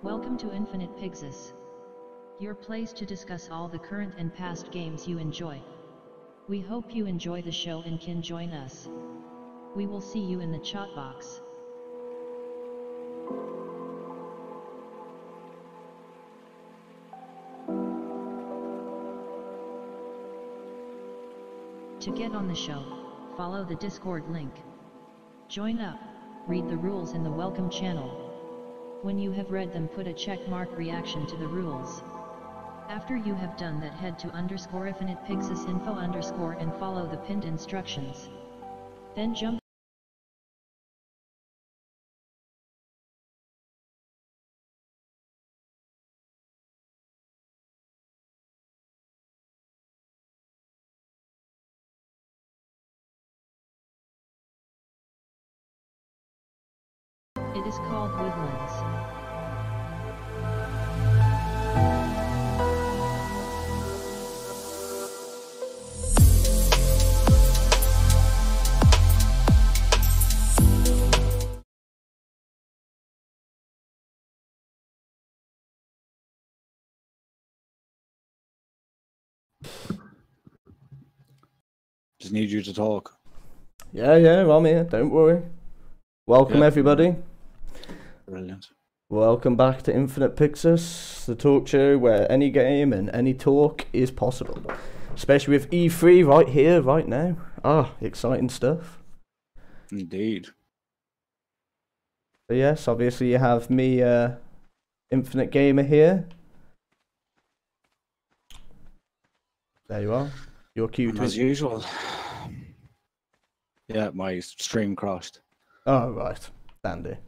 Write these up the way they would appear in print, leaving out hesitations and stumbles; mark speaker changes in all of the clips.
Speaker 1: Welcome to Infinite Pyxis, your place to discuss all the current and past games you enjoy. We hope you enjoy the show and can join us. We will see you in the chat box. To get on the show, follow the Discord link. Join up, read the rules in the welcome channel. When you have read them, put a check mark reaction to the rules. After you have done that, head to _infinite Pyxis info _ and follow the pinned instructions. Then jump. It is called Woodlands.
Speaker 2: Just need you to talk.
Speaker 3: Yeah, I'm here, don't worry. Welcome everybody.
Speaker 2: Brilliant.
Speaker 3: Welcome back to Infinite Pyxis, the talk show where any game and any talk is possible. Especially with E3 right here, right now. Exciting stuff.
Speaker 2: Indeed.
Speaker 3: So yes, obviously you have me, Infinite Gamer here. There you are. Your cue
Speaker 2: As usual. Yeah, my stream crashed.
Speaker 3: Oh, right. Dandy.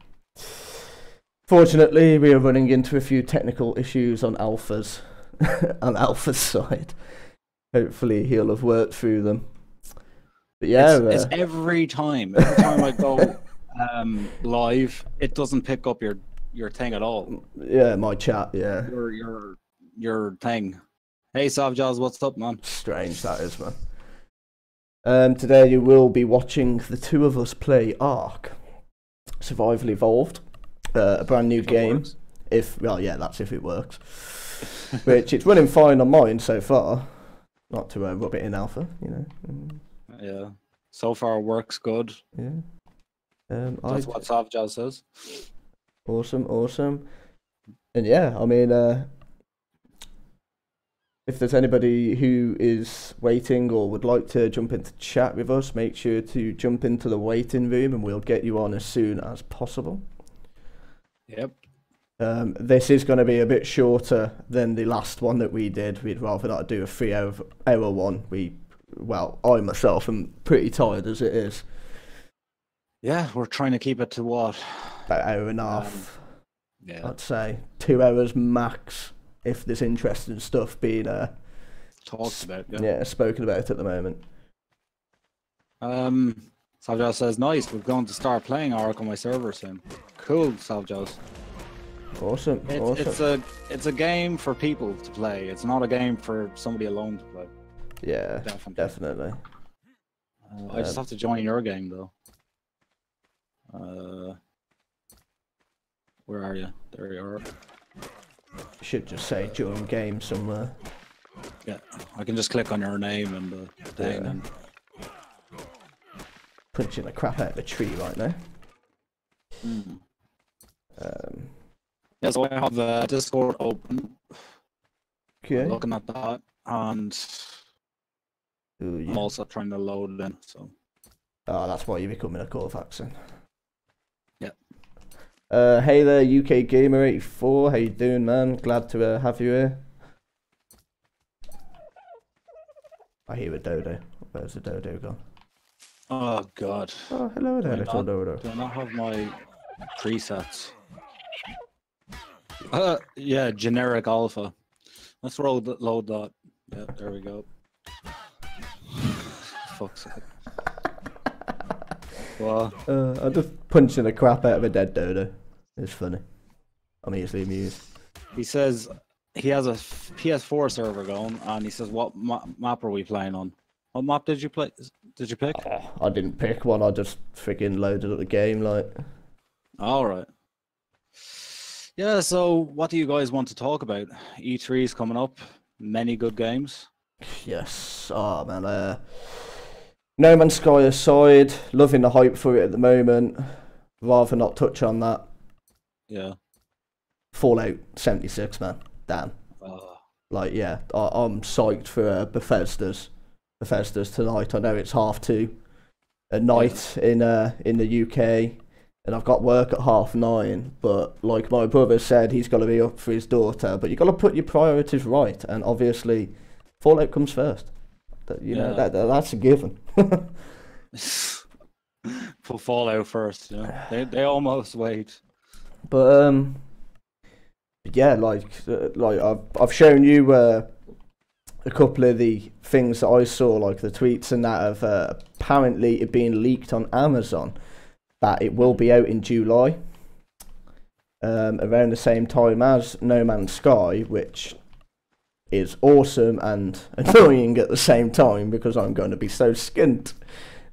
Speaker 3: Fortunately, we are running into a few technical issues on Alpha's on Alpha's side. Hopefully, he'll have worked through them. But yeah,
Speaker 2: it's every time I go live, it doesn't pick up your thing at all.
Speaker 3: Yeah, my chat. Yeah,
Speaker 2: your thing. Hey, Savjaz, what's up, man?
Speaker 3: Strange that is, man. Today you will be watching the two of us play Ark Survival Evolved. A brand new game. That's if it works. Which it's running fine on mine so far. Not to rub it in alpha, you know.
Speaker 2: Yeah. So far works good.
Speaker 3: Yeah.
Speaker 2: That's what Savjaz says.
Speaker 3: Awesome. And yeah, I mean, if there's anybody who is waiting or would like to jump into chat with us, make sure to jump into the waiting room and we'll get you on as soon as possible.
Speaker 2: Yep.
Speaker 3: This is going to be a bit shorter than the last one that we did. We'd rather not do a 3-hour one. I myself am pretty tired as it is.
Speaker 2: Yeah, we're trying to keep it to what?
Speaker 3: About an hour and a half.
Speaker 2: Yeah.
Speaker 3: I'd say 2 hours max if there's interesting stuff being
Speaker 2: talked about.
Speaker 3: Yeah, spoken about at the moment.
Speaker 2: Savjaz says, nice, we're going to start playing Ark on my server soon. Cool, Savjaz.
Speaker 3: Awesome.
Speaker 2: It's a game for people to play. It's not a game for somebody alone to play.
Speaker 3: Yeah, definitely.
Speaker 2: I just have to join your game though. Where are you? There you are.
Speaker 3: Should just say join game somewhere.
Speaker 2: Yeah, I can just click on your name and the thing and
Speaker 3: punching the crap out of a tree right now.
Speaker 2: Yeah, so I have Discord open.
Speaker 3: Okay.
Speaker 2: I'm looking at that, and
Speaker 3: yeah.
Speaker 2: I'm also trying to load it in. So.
Speaker 3: Oh, that's why you're becoming a Corvax then.
Speaker 2: Yeah.
Speaker 3: Hey there, UK Gamer 84. How you doing, man? Glad to have you here. I hear a dodo. Where's the dodo gone?
Speaker 2: Oh God.
Speaker 3: Oh, hello there, little dodo.
Speaker 2: Do I not have my presets? Yeah, generic alpha. Let's load that. Yeah, there we go. Fuck's sake. Well,
Speaker 3: I'm just punching the crap out of a dead dodo. It's funny. I'm easily amused.
Speaker 2: He says he has a PS4 server going, and he says, "What map are we playing on? What map did you play? Did you pick?"
Speaker 3: I didn't pick one. I just freaking loaded up the game, like.
Speaker 2: All right. Yeah, so what do you guys want to talk about? E3 is coming up. Many good games.
Speaker 3: Yes. Oh man. No Man's Sky aside, loving the hype for it at the moment. Rather not touch on that.
Speaker 2: Yeah.
Speaker 3: Fallout 76, man. Damn. Like, yeah, I'm psyched for Bethesda's tonight. I know it's 2:30 at night in the UK, and I've got work at 9:30. But like my brother said, he's got to be up for his daughter. But you got to put your priorities right, and obviously, Fallout comes first. That's a given.
Speaker 2: Put Fallout first. Yeah. They almost wait.
Speaker 3: But yeah, like I've shown you a couple of the things that I saw, like the tweets and that of apparently it being leaked on Amazon that it will be out in July, around the same time as No Man's Sky, which is awesome and annoying at the same time because I'm going to be so skint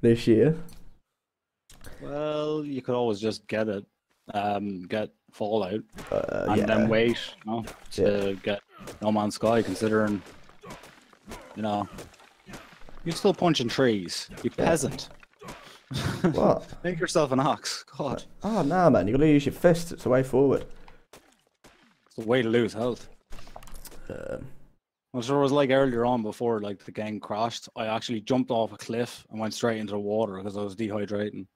Speaker 3: this year.
Speaker 2: Well, you could always just get it, get Fallout, and then wait, to get No Man's Sky. Considering, you're still punching trees, you peasant.
Speaker 3: What?
Speaker 2: Make yourself an ox. God.
Speaker 3: Oh no, man! You got to use your fists. It's the way forward.
Speaker 2: It's the way to lose health. I'm sure it was like earlier on before, like the game crashed. I actually jumped off a cliff and went straight into the water because I was dehydrating.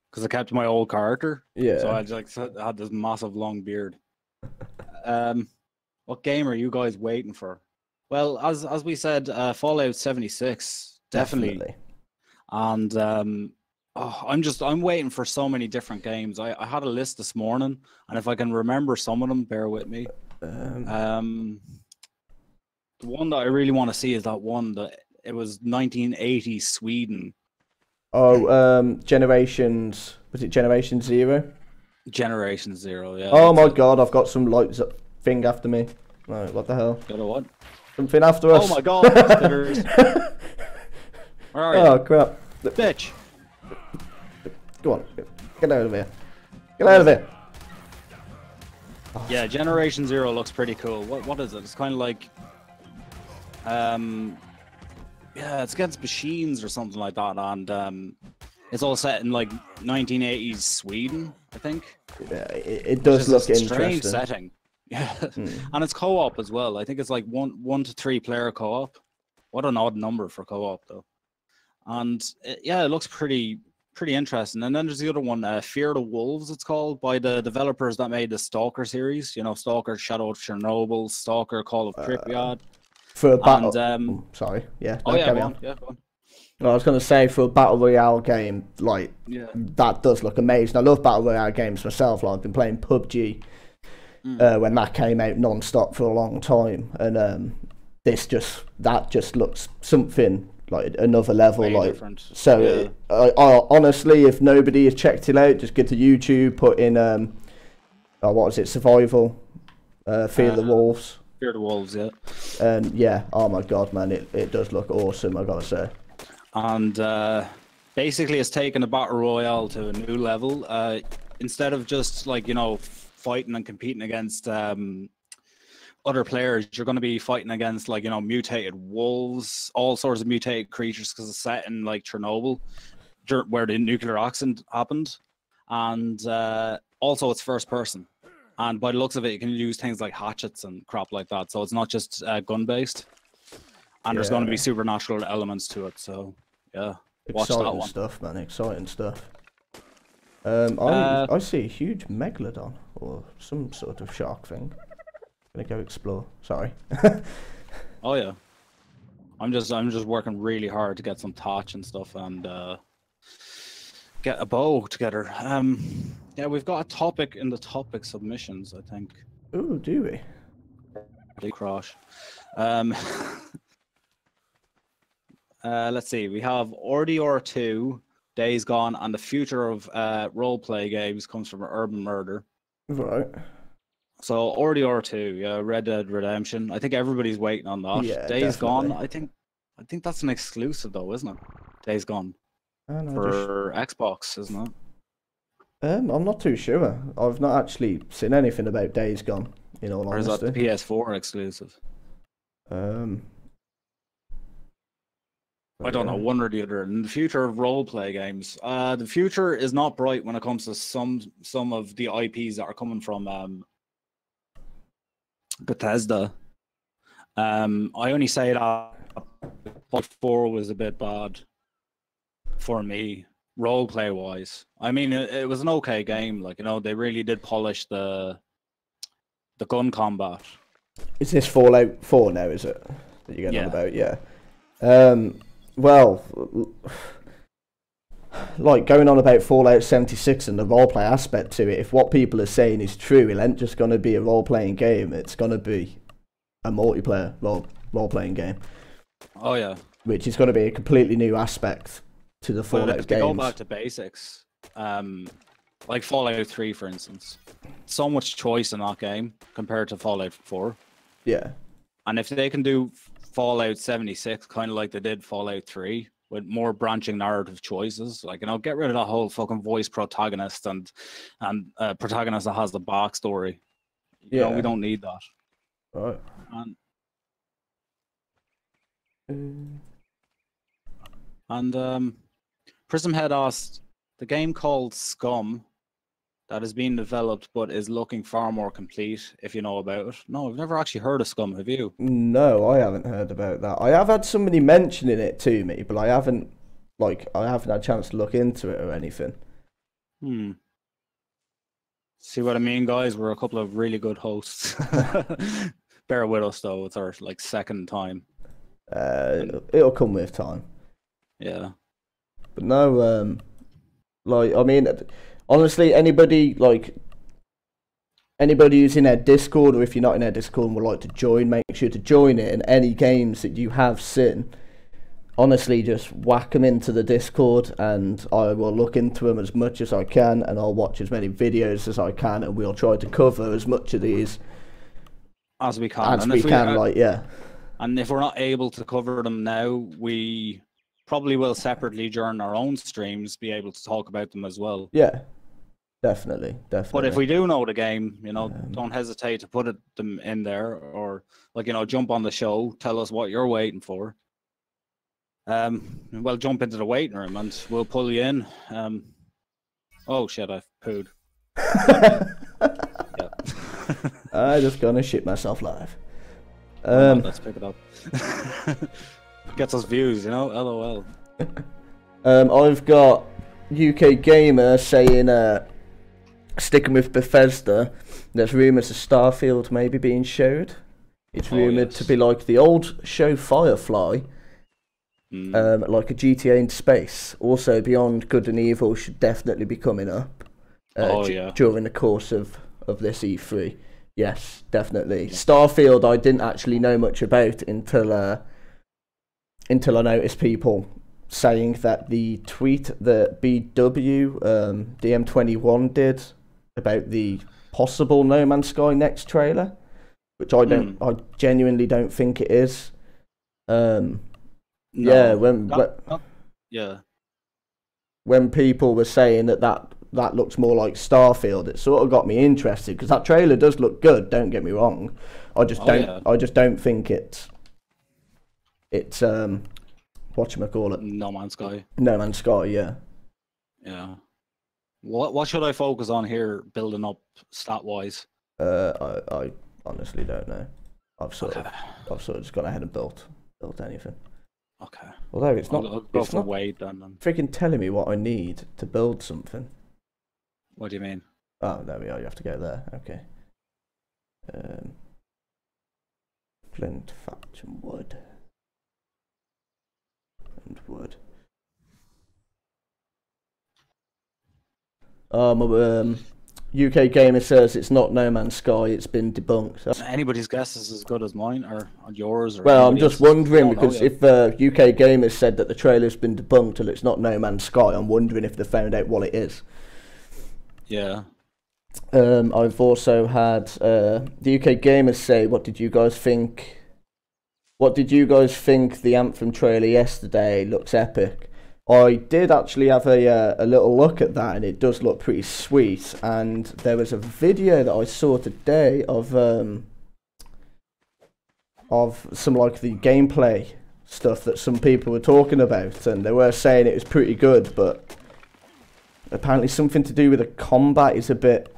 Speaker 2: Because I kept my old character. Yeah. So I had this massive long beard. What game are you guys waiting for? Well, as we said, Fallout 76, definitely. And I'm waiting for so many different games. I had a list this morning, and if I can remember some of them, bear with me. The one that I really want to see is that one that it was 1980 Sweden.
Speaker 3: Oh, Generations. Was it Generation Zero?
Speaker 2: Generation Zero, yeah.
Speaker 3: Oh my god, I've got some lights thing after me. No, what the hell?
Speaker 2: Got a what?
Speaker 3: Something after us.
Speaker 2: Oh my god, where are you?
Speaker 3: Oh crap.
Speaker 2: Bitch.
Speaker 3: Go on, get out of here. Get out of here.
Speaker 2: Yeah, Generation Zero looks pretty cool. What is it? It's kind of like, yeah, it's against machines or something like that, and it's all set in like 1980s Sweden, I think.
Speaker 3: Yeah, it does look interesting.
Speaker 2: Strange setting. Yeah, and it's co-op as well. I think it's like one to three player co-op. What an odd number for co-op though. And yeah, it looks pretty interesting. And then there's the other one, Fear the Wolves, it's called, by the developers that made the Stalker series. Stalker, Shadow of Chernobyl, Stalker, Call of Pripyat.
Speaker 3: For a battle, sorry, yeah.
Speaker 2: Oh yeah, go on. Yeah, go on.
Speaker 3: I was going to say, for a battle royale game, like that does look amazing. I love battle royale games myself. Like I've been playing PUBG when that came out non-stop for a long time, and that just looks something like another level. Way like different. So, I honestly, if nobody has checked it out, just go to YouTube, put in what was it, Survival, Fear the Wolves.
Speaker 2: Fear the Wolves, yeah.
Speaker 3: And yeah, oh my god, man, it does look awesome, I gotta say.
Speaker 2: And basically it's taken a battle royale to a new level. Instead of just like, fighting and competing against other players, you're going to be fighting against like, mutated wolves, all sorts of mutated creatures, because it's set in like Chernobyl, where the nuclear accident happened. And also it's first person. And by the looks of it, you can use things like hatchets and crap like that. So it's not just gun-based. And there's going to be supernatural elements to it. So, yeah, watch that one.
Speaker 3: Exciting stuff, man. Exciting stuff. I see a huge megalodon or some sort of shark thing. I'm gonna go explore. Sorry.
Speaker 2: Oh yeah. I'm just working really hard to get some thatch and stuff and get a bow together. Yeah, we've got a topic in the topic submissions, I think.
Speaker 3: Ooh, do we?
Speaker 2: Big crash. Let's see. We have RDR 2, Days Gone, and the future of role-play games comes from Urban Murder.
Speaker 3: Right.
Speaker 2: So RDR 2, yeah, Red Dead Redemption. I think everybody's waiting on that.
Speaker 3: Yeah,
Speaker 2: Days
Speaker 3: definitely.
Speaker 2: Gone. I think that's an exclusive though, isn't it? Days Gone
Speaker 3: Oh, no,
Speaker 2: for Xbox, isn't it?
Speaker 3: I'm not too sure. I've not actually seen anything about Days Gone, in all
Speaker 2: Or is that the
Speaker 3: honesty.
Speaker 2: PS4 exclusive?
Speaker 3: Um,
Speaker 2: I don't know, one or the other. In the future of role play games, the future is not bright when it comes to some of the IPs that are coming from Bethesda. I only say that Fallout 4 was a bit bad for me, role play wise. I mean, it was an okay game. Like, they really did polish the gun combat.
Speaker 3: is this Fallout 4 now, is it? That you're getting on
Speaker 2: Yeah.
Speaker 3: about, yeah. Well, like going on about Fallout 76 and the roleplay aspect to it, if what people are saying is true, it ain't just going to be a role-playing game, it's going to be a multiplayer role-playing game.
Speaker 2: Oh, yeah.
Speaker 3: Which is going to be a completely new aspect to the
Speaker 2: But
Speaker 3: Fallout
Speaker 2: if they
Speaker 3: games.
Speaker 2: go back to basics, like Fallout 3, for instance, so much choice in that game compared to Fallout 4.
Speaker 3: Yeah.
Speaker 2: And if they can do Fallout 76, kind of like they did Fallout 3, with more branching narrative choices, like, get rid of that whole fucking voice protagonist and protagonist that has the backstory. We don't need that.
Speaker 3: Right.
Speaker 2: And Prismhead asked, the game called Scum that is being developed but is looking far more complete, if you know about it. No, I've never actually heard of Scum, have you?
Speaker 3: No, I haven't heard about that. I have had somebody mentioning it to me, but I haven't had a chance to look into it or anything.
Speaker 2: See what I mean, guys? We're a couple of really good hosts. Bear with us, though. It's our second time.
Speaker 3: It'll come with time.
Speaker 2: Yeah.
Speaker 3: But no, I mean, honestly, anybody who's in our Discord, or if you're not in our Discord and would like to join, make sure to join it. And any games that you have seen, honestly, just whack them into the Discord, and I will look into them as much as I can, and I'll watch as many videos as I can, and we'll try to cover as much of these
Speaker 2: as we can.
Speaker 3: And
Speaker 2: if we're not able to cover them now, we probably will separately during our own streams be able to talk about them as well.
Speaker 3: Yeah, definitely.
Speaker 2: But if we do know the game, don't hesitate to put them in there, or jump on the show, tell us what you're waiting for. Well, jump into the waiting room and we'll pull you in. Oh shit, I've pooed.
Speaker 3: I just gonna shit myself live.
Speaker 2: Let's pick it up. Gets us views, LOL.
Speaker 3: I've got UK Gamer saying, sticking with Bethesda, there's rumours of Starfield maybe being showed. It's rumoured to be like the old show Firefly, like a GTA in space. Also, Beyond Good and Evil should definitely be coming up during the course of this E3. Yes, definitely. Yeah. Starfield, I didn't actually know much about until I noticed people saying that the tweet that BW DM21 did about the possible No Man's Sky next trailer, which I genuinely don't think it is. When people were saying that looks more like Starfield, it sort of got me interested, because that trailer does look good. Don't get me wrong. I just don't think it's whatchamacallit?
Speaker 2: No Man's Sky.
Speaker 3: No Man's Sky, yeah.
Speaker 2: Yeah. What should I focus on here, building up stat wise?
Speaker 3: I honestly don't know. I've sort of just gone ahead and built anything.
Speaker 2: Okay.
Speaker 3: Although it's not.
Speaker 2: I'll go for Wade then.
Speaker 3: Freaking telling me what I need to build something.
Speaker 2: What do you mean?
Speaker 3: Oh, there we are. You have to go there. Okay. Flint, thatch, and wood. UK Gamer says it's not No Man's Sky. It's been debunked.
Speaker 2: Anybody's guess is as good as mine or yours.
Speaker 3: Well, I'm just wondering, because if UK Gamer said that the trailer's been debunked and it's not No Man's Sky, I'm wondering if they found out what it is.
Speaker 2: Yeah.
Speaker 3: I've also had the UK Gamers say, what did you guys think? What did you guys think the Anthem trailer yesterday? Looks epic. I did actually have a little look at that, and it does look pretty sweet. And there was a video that I saw today of some like the gameplay stuff that some people were talking about, and they were saying it was pretty good, but apparently something to do with the combat is a bit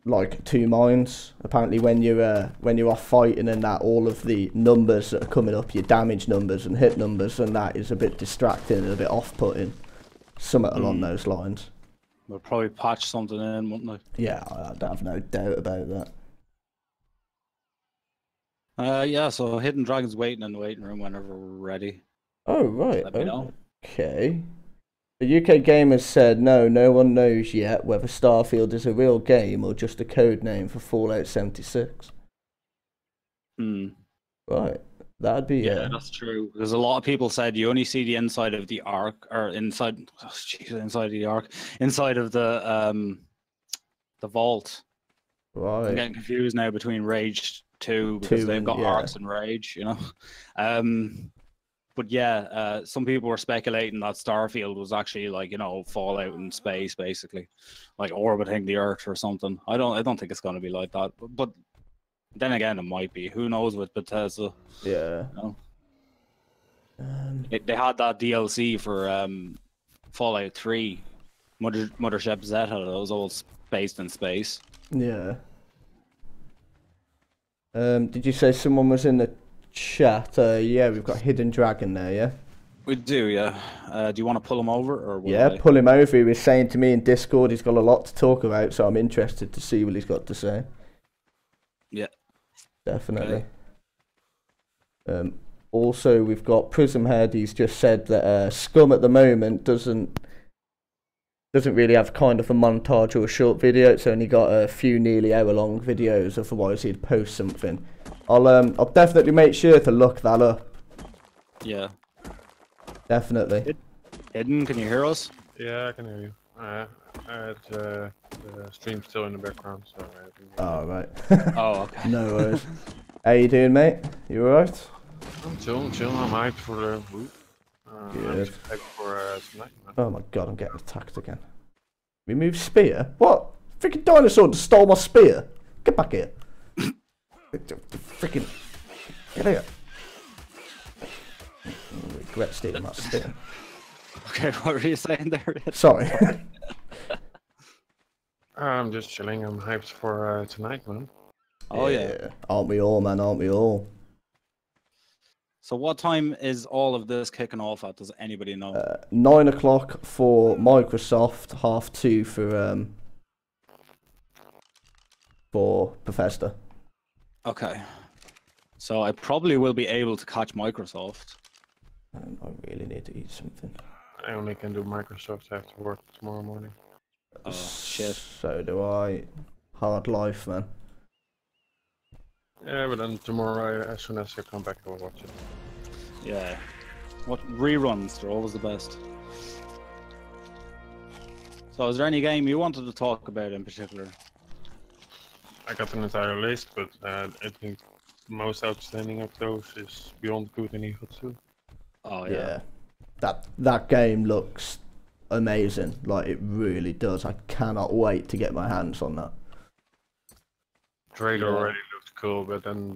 Speaker 3: like two minds. Apparently when you are fighting and that, all of the numbers that are coming up, your damage numbers and hit numbers, and that is a bit distracting and a bit off-putting. Something along those lines.
Speaker 2: We'll probably patch something in, wouldn't they?
Speaker 3: Yeah, I have no doubt about that.
Speaker 2: Yeah, so Hidden Dragon's waiting in the waiting room whenever we're ready.
Speaker 3: Oh, right.
Speaker 2: Let me know.
Speaker 3: Okay. The UK Gamers said, no one knows yet whether Starfield is a real game or just a code name for Fallout 76. Right. That'd be...
Speaker 2: Yeah, that's true. Because a lot of people said you only see the inside of the Ark, or inside... Oh, jeez, inside of the Ark. Inside of the vault.
Speaker 3: Right.
Speaker 2: I'm getting confused now between Rage 2, because they've got Arks and Rage, you know? But yeah, some people were speculating that Starfield was actually like, you know, Fallout in space, basically, like orbiting the Earth or something. I don't think it's going to be like that. But then again, it might be. Who knows with Bethesda?
Speaker 3: Yeah.
Speaker 2: You know? They had that DLC for Fallout 3, Mothership Zeta. That was all based in space.
Speaker 3: Yeah. Did you say someone was in the chat? Yeah, we've got Hidden Dragon there, yeah?
Speaker 2: We do, yeah. Do you want to pull him over? Or
Speaker 3: yeah, pull him over. He was saying to me in Discord he's got a lot to talk about, so I'm interested to see what he's got to say.
Speaker 2: Yeah.
Speaker 3: Definitely. Okay. Also, we've got Prismhead. He's just said that Scum at the moment doesn't really have kind of a montage or a short video. It's only got a few nearly hour-long videos. Otherwise, he'd post something. I'll definitely make sure to look that up.
Speaker 2: Yeah.
Speaker 3: Definitely.
Speaker 2: Hidden, can you hear us?
Speaker 4: Yeah, I can hear you. The stream's still in the background, so.
Speaker 3: Oh, right.
Speaker 2: Oh, okay.
Speaker 3: No worries. How you doing, mate? You alright?
Speaker 4: I'm chilling. I'm hyped for the boot.
Speaker 3: Good.
Speaker 4: I'm hyped for tonight, man.
Speaker 3: Oh my god, I'm getting attacked again. Remove spear? What? Freaking dinosaur just stole my spear. Get back here. Freaking. Get here. I regret stealing that spear.
Speaker 2: Okay, what were you saying there?
Speaker 3: Sorry.
Speaker 4: I'm just chilling. I'm hyped for tonight, man.
Speaker 2: Oh yeah.
Speaker 3: Aren't we all, man? Aren't we all?
Speaker 2: So what time is all of this kicking off at? Does anybody know?
Speaker 3: 9 o'clock for Microsoft, 2:30 for Bethesda.
Speaker 2: Okay. So I probably will be able to catch Microsoft.
Speaker 3: I really need to eat something.
Speaker 4: I only can do Microsoft after work tomorrow morning.
Speaker 2: Oh shit.
Speaker 3: So do I. Hard life, man.
Speaker 4: Yeah, but then tomorrow, as soon as I come back, I'll watch it.
Speaker 2: Yeah. What reruns? They're always the best. So is there any game you wanted to talk about in particular?
Speaker 4: I got an entire list, but I think the most outstanding of those is Beyond Good and Evil 2.
Speaker 2: Oh yeah.
Speaker 3: That game looks amazing. Like, it really does. I cannot wait to get my hands on that.
Speaker 4: Trailer already looked cool, but then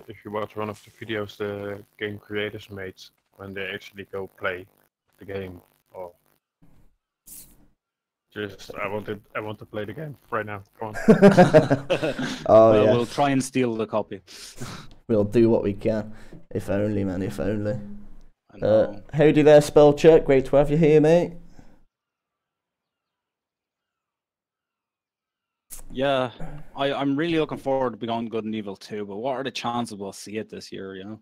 Speaker 4: if you watch one of the videos the game creators made when they actually go play the game, oh, just I want to play the game right now. Come on.
Speaker 3: Oh
Speaker 2: well,
Speaker 3: yeah.
Speaker 2: we'll try and steal the copy.
Speaker 3: We'll do what we can. If only, man. If only.
Speaker 2: I know.
Speaker 3: Howdy there, spell check. Great to have you here, mate.
Speaker 2: Yeah, I'm really looking forward to Beyond Good and Evil 2, but what are the chances we'll see it this year, you know?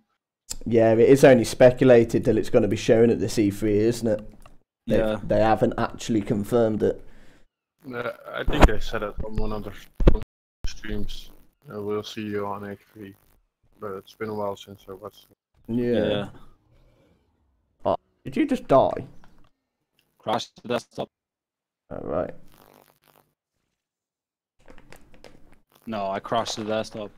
Speaker 3: Yeah, it is only speculated that it's going to be shown at the C3, isn't it? They haven't actually confirmed it.
Speaker 4: I think they said it on one of the streams. We'll see you on H3, but it's been a while since I watched it.
Speaker 3: Yeah. Oh, did you just die?
Speaker 2: Crash the desktop.
Speaker 3: Alright.
Speaker 2: No, I crashed the desktop.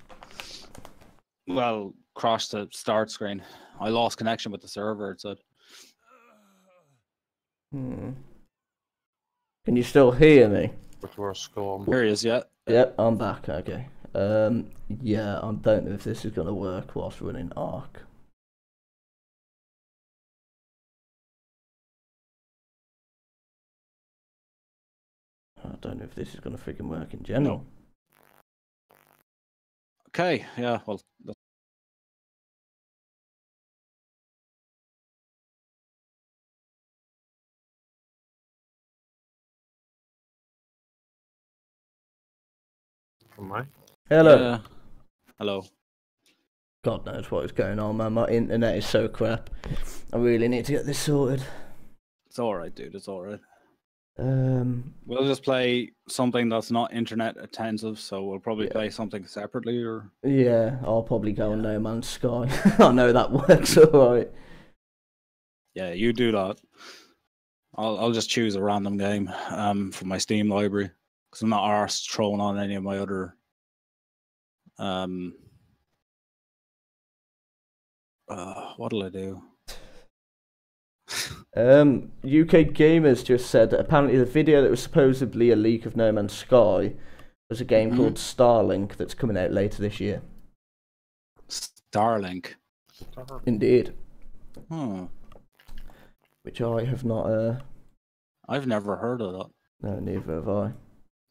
Speaker 2: Well, crashed the start screen. I lost connection with the server, it said.
Speaker 3: Hmm. Can you still hear me?
Speaker 4: But we're Storm.
Speaker 2: Here he is, yeah.
Speaker 3: Yep, I'm back. Okay. Yeah, I don't know if this is gonna work whilst running Arc. I don't know if this is gonna freaking work in general.
Speaker 2: Okay, yeah, well,
Speaker 4: From my.
Speaker 3: Hello.
Speaker 2: yeah. Hello.
Speaker 3: God knows what is going on, man. My internet is so crap. I really need to get this sorted.
Speaker 2: It's alright, dude, it's alright.
Speaker 3: We'll
Speaker 2: just play something that's not internet intensive, so we'll probably
Speaker 3: Yeah.
Speaker 2: play something separately, or...
Speaker 3: Yeah, I'll probably go on No Man's Sky. I know that works alright.
Speaker 2: Yeah, you do that. I'll just choose a random game from my Steam library, because I'm not arsed throwing on any of my other what'll I do?
Speaker 3: UK Gamers just said that apparently the video that was supposedly a leak of No Man's Sky was a game called Starlink that's coming out later this year.
Speaker 2: Starlink.
Speaker 3: Indeed.
Speaker 2: Hmm.
Speaker 3: Which I have not,
Speaker 2: I've never heard of that.
Speaker 3: no, neither have I.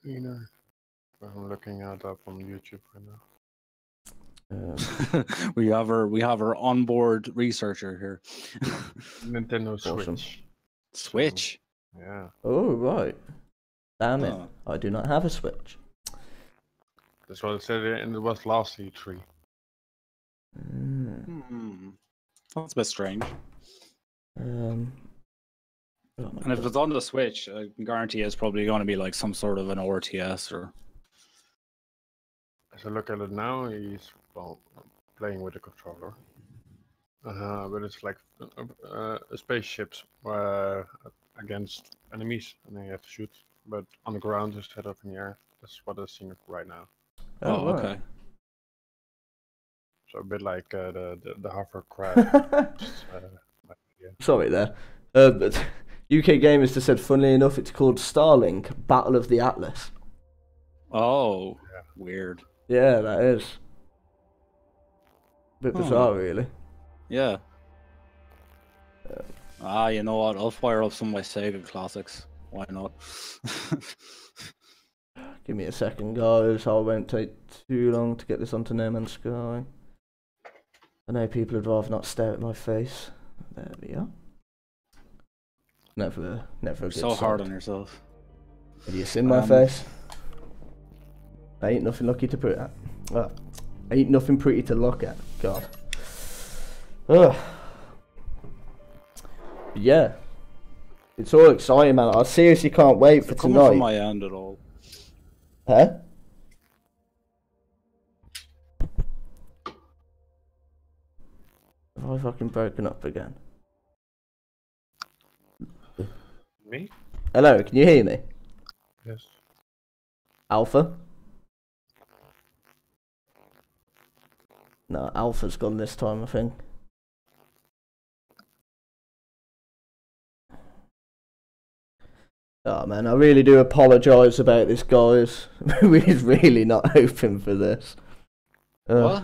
Speaker 4: Either. I'm looking at that on YouTube right now.
Speaker 2: we have our onboard researcher here.
Speaker 4: Nintendo
Speaker 3: Awesome.
Speaker 4: Switch.
Speaker 2: Switch.
Speaker 4: Yeah.
Speaker 3: Oh, right. Damn it.
Speaker 2: Oh.
Speaker 3: I do not have a Switch.
Speaker 4: That's what it said, and it was last E3.
Speaker 2: That's a bit strange.
Speaker 3: Oh my
Speaker 2: And if
Speaker 3: God.
Speaker 2: it's on the Switch, I can guarantee it's probably going to be like some sort of an RTS or.
Speaker 4: As I look at it now, he's playing with a controller. But it's like spaceships against enemies, and then you have to shoot. But on the ground instead of in the air. That's what I've seen right now.
Speaker 3: Oh, right.
Speaker 2: Okay.
Speaker 4: So a bit like the hovercraft. Yeah.
Speaker 3: Sorry there. But UK Gamers just said, funnily enough, it's called Starlink Battle of the Atlas.
Speaker 2: Oh,
Speaker 4: Yeah.
Speaker 2: weird.
Speaker 3: Yeah, that is. Bit
Speaker 2: Huh.
Speaker 3: bizarre, really.
Speaker 2: Yeah. You know what? I'll fire up some of my Sega classics. Why not?
Speaker 3: Give me a second, guys. I won't take too long to get this onto No Man's Sky. I know people would rather not stare at my face. There we are. Never a good
Speaker 2: So hard
Speaker 3: sight.
Speaker 2: on yourself.
Speaker 3: Have you seen my face? Ain't nothing lucky to put at. Ain't nothing pretty to look at. God. Ugh. Yeah. It's all exciting, man. I seriously can't wait for
Speaker 2: Coming
Speaker 3: tonight.
Speaker 2: from my end at all.
Speaker 3: Huh? Have I fucking broken up again?
Speaker 4: Me?
Speaker 3: Hello, can you hear me?
Speaker 4: Yes.
Speaker 3: Alpha? No, Alpha's gone this time, I think. Oh man, I really do apologise about this, guys. We're really not hoping for this.
Speaker 2: What?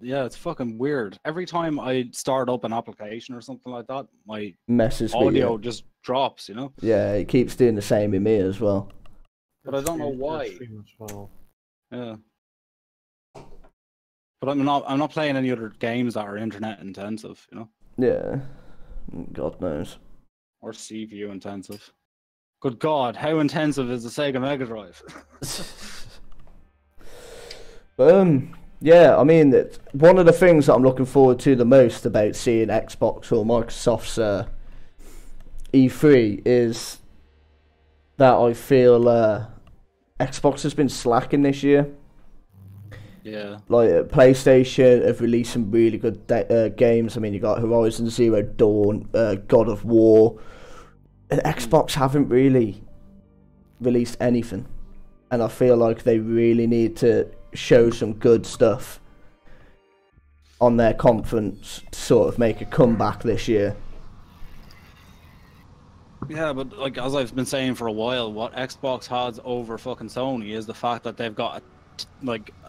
Speaker 2: Yeah, it's fucking weird. Every time I start up an application or something like that, my
Speaker 3: Messes with
Speaker 2: audio
Speaker 3: you.
Speaker 2: just drops, you know?
Speaker 3: Yeah, it keeps doing the same with me as well.
Speaker 2: But I don't know
Speaker 4: Stream-
Speaker 2: why.
Speaker 4: stream as well.
Speaker 2: Yeah. But I'm not playing any other games that are internet intensive, you know?
Speaker 3: Yeah, God knows.
Speaker 2: Or CPU intensive. Good God, how intensive is the Sega Mega Drive?
Speaker 3: Yeah, I mean, one of the things that I'm looking forward to the most about seeing Xbox or Microsoft's E3 is that I feel Xbox has been slacking this year.
Speaker 2: Yeah.
Speaker 3: Like PlayStation have released some really good games. I mean, you got Horizon Zero Dawn, God of War. And Xbox haven't really released anything, and I feel like they really need to show some good stuff on their conference to sort of make a comeback this year.
Speaker 2: Yeah, but like as I've been saying for a while, what Xbox has over fucking Sony is the fact that they've got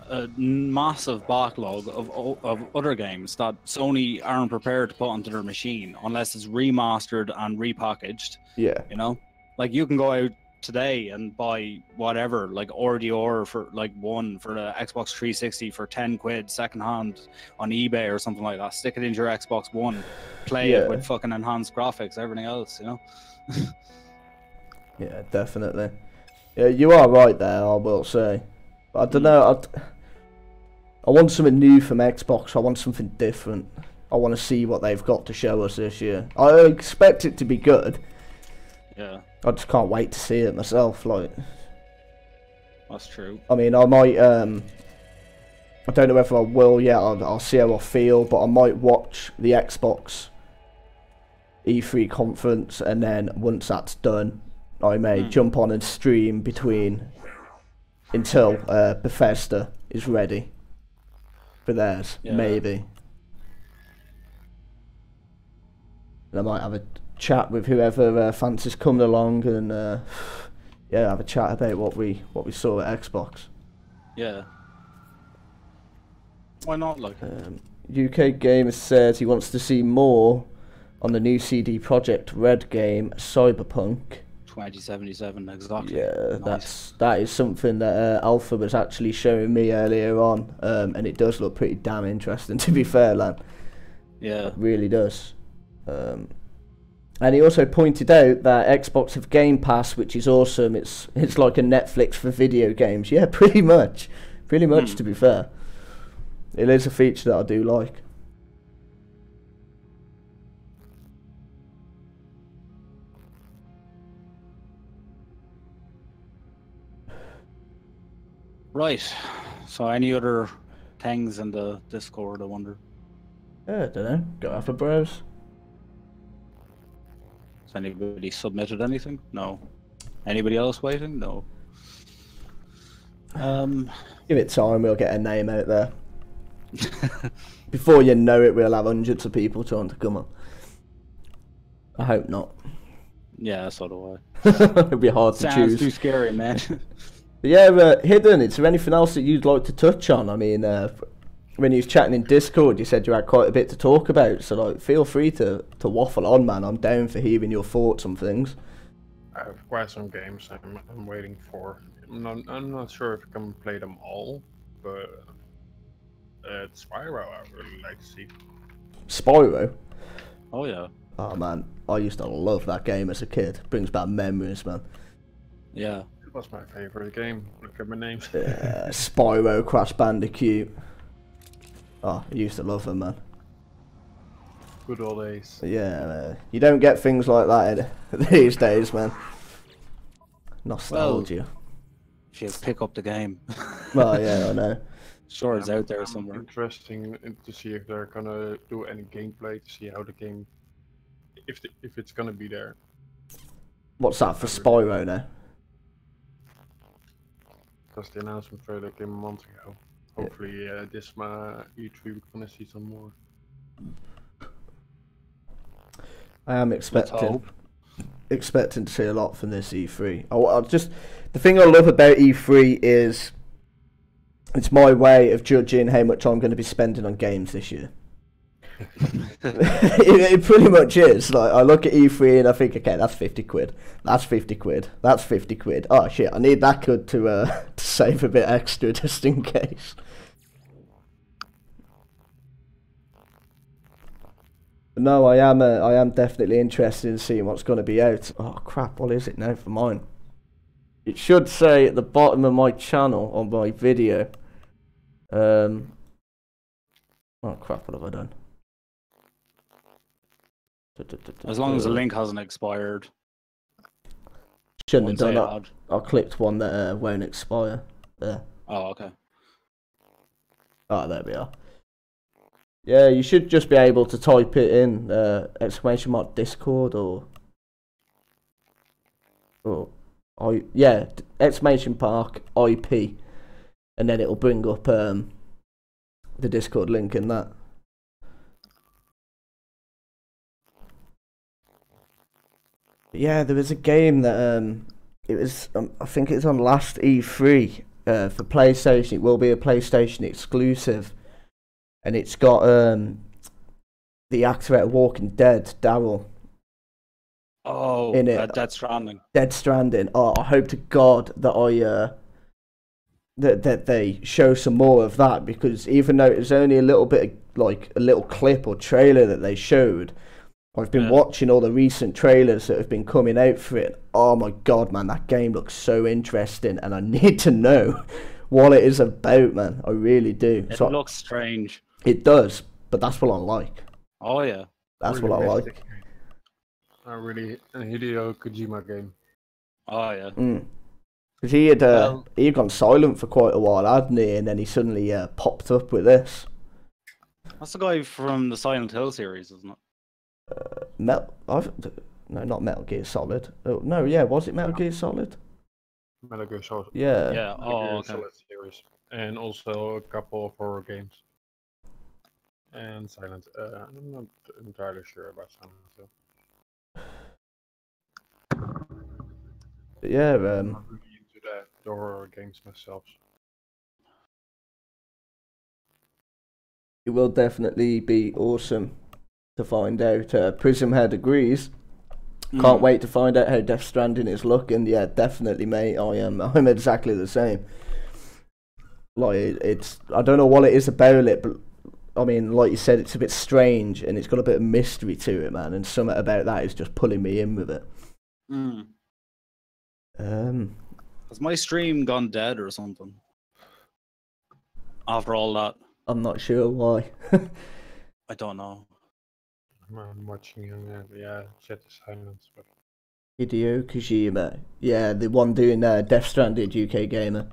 Speaker 2: a massive backlog of other games that Sony aren't prepared to put onto their machine unless it's remastered and repackaged.
Speaker 3: Yeah.
Speaker 2: You know, like you can go out today and buy whatever, like RDR for like one for the Xbox 360 for 10 quid second hand on eBay or something like that. Stick it into your Xbox One, play it with fucking enhanced graphics, everything else, you know.
Speaker 3: Yeah, definitely. Yeah, you are right there, I will say. But I don't know, I want something new from Xbox. I want something different. I want to see what they've got to show us this year. I expect it to be good.
Speaker 2: Yeah.
Speaker 3: I just can't wait to see it myself. Like,
Speaker 2: that's true.
Speaker 3: I mean, I might. I don't know whether I will yet. I'll see how I feel, but I might watch the Xbox E3 conference, and then once that's done, I may jump on and stream until Bethesda is ready for theirs, maybe. And I might have a chat with whoever fancies coming along, and have a chat about what we saw at Xbox.
Speaker 2: Yeah. Why not? Like,
Speaker 3: UK Gamer says he wants to see more on the new CD Projekt Red game Cyberpunk
Speaker 2: 2077, exactly.
Speaker 3: Yeah,
Speaker 2: nice.
Speaker 3: that is something that Alpha was actually showing me earlier on, and it does look pretty damn interesting, to be fair, lad.
Speaker 2: Yeah,
Speaker 3: it really does. And he also pointed out that Xbox have Game Pass, which is awesome. It's like a Netflix for video games. Yeah, pretty much to be fair. It is a feature that I do like.
Speaker 2: Right. So any other things in the Discord, I wonder?
Speaker 3: Yeah, I don't know. Go have a browse.
Speaker 2: Has anybody submitted anything? No. Anybody else waiting? No.
Speaker 3: Give it time, we'll get a name out there. Before you know it, we'll have hundreds of people trying to come on. I hope not.
Speaker 2: Yeah, so do I.
Speaker 3: It'll be hard to choose.
Speaker 2: Sounds too scary, man.
Speaker 3: But yeah, Hidden, is there anything else that you'd like to touch on? I mean, when you was chatting in Discord, you said you had quite a bit to talk about, so like, feel free to waffle on, man. I'm down for hearing your thoughts on things.
Speaker 4: I have quite some games I'm waiting for. I'm not sure if I can play them all, but Spyro I really like to see.
Speaker 3: Spyro?
Speaker 2: Oh yeah.
Speaker 3: Oh man, I used to love that game as a kid. Brings back memories, man.
Speaker 2: Yeah.
Speaker 4: It was my favorite game. Look at my names.
Speaker 3: Spyro, Crash Bandicoot. Oh, I used to love them, man.
Speaker 4: Good old days.
Speaker 3: Yeah, you don't get things like that these days, man. Nostalgia.
Speaker 2: Well, if you pick up the game.
Speaker 3: Well, yeah, I know.
Speaker 2: Sure, it's out there somewhere.
Speaker 4: Interesting to see if they're gonna do any gameplay to see how the game, if it's gonna be there.
Speaker 3: What's that for Spyro now?
Speaker 4: Because the announcement trailer came a month ago. Hopefully, this E3 we're gonna see some more.
Speaker 3: I am expecting to see a lot from this E3. The thing I love about E3 is it's my way of judging how much I'm going to be spending on games this year. it pretty much is. Like, I look at E3 and I think, okay, that's 50 quid. That's 50 quid. That's 50 quid. Oh shit, I need that good to save a bit extra just in case. No, I am definitely interested in seeing what's going to be out. Oh crap, what is it now for mine? It should say at the bottom of my channel on my video. Oh crap, what have I done?
Speaker 2: As long as the link hasn't expired.
Speaker 3: Shouldn't have done that. I clicked one that won't expire. There.
Speaker 2: Oh, okay.
Speaker 3: Oh, there we are. Yeah, you should just be able to type it in exclamation mark Discord or exclamation mark IP, and then it'll bring up the Discord link in that. Yeah, there was a game that it was I think it was on last E3 for PlayStation. It will be a PlayStation exclusive, and it's got the actor out of Walking Dead, Daryl,
Speaker 2: Oh,
Speaker 3: in it.
Speaker 2: Death Stranding.
Speaker 3: Dead Stranding. Oh, I hope to God that that they show some more of that, because even though it was only a little bit of, like a little clip or trailer that they showed, I've been watching all the recent trailers that have been coming out for it. Oh my God, man, that game looks so interesting, and I need to know what it is about, man. I really do.
Speaker 2: It looks strange.
Speaker 3: It does, but that's what I like.
Speaker 2: Oh yeah.
Speaker 3: That's
Speaker 4: Really
Speaker 3: what I
Speaker 4: mystic.
Speaker 3: like.
Speaker 4: Really a Hideo Kojima game.
Speaker 2: Oh yeah.
Speaker 3: Because he had gone silent for quite a while, hadn't he? And then he suddenly popped up with this.
Speaker 2: That's the guy from the Silent Hill series, isn't it?
Speaker 3: No, not Metal Gear Solid. Oh, no, yeah, was it Metal Gear Solid?
Speaker 4: Metal Gear Solid.
Speaker 3: Yeah.
Speaker 2: Yeah.
Speaker 4: Metal Gear
Speaker 2: Oh, okay.
Speaker 4: Solid series. And also a couple of horror games. And Silent. I'm not entirely sure about Silent Hill.
Speaker 3: Yeah,
Speaker 4: I'm not really into the horror games myself.
Speaker 3: it will definitely be awesome to find out. Prism Head agrees. Can't wait to find out how Death Stranding is looking. Yeah, definitely, mate. I'm exactly the same. Like it's I don't know what it is about it, but I mean, like you said, it's a bit strange and it's got a bit of mystery to it, man. And something about that is just pulling me in with it.
Speaker 2: Has my stream gone dead or something? After all that,
Speaker 3: I'm not sure why.
Speaker 2: I don't know.
Speaker 4: I'm watching and chat is silent. But...
Speaker 3: Hideo Kojima. Yeah, the one doing Death Stranding, UK Gamer.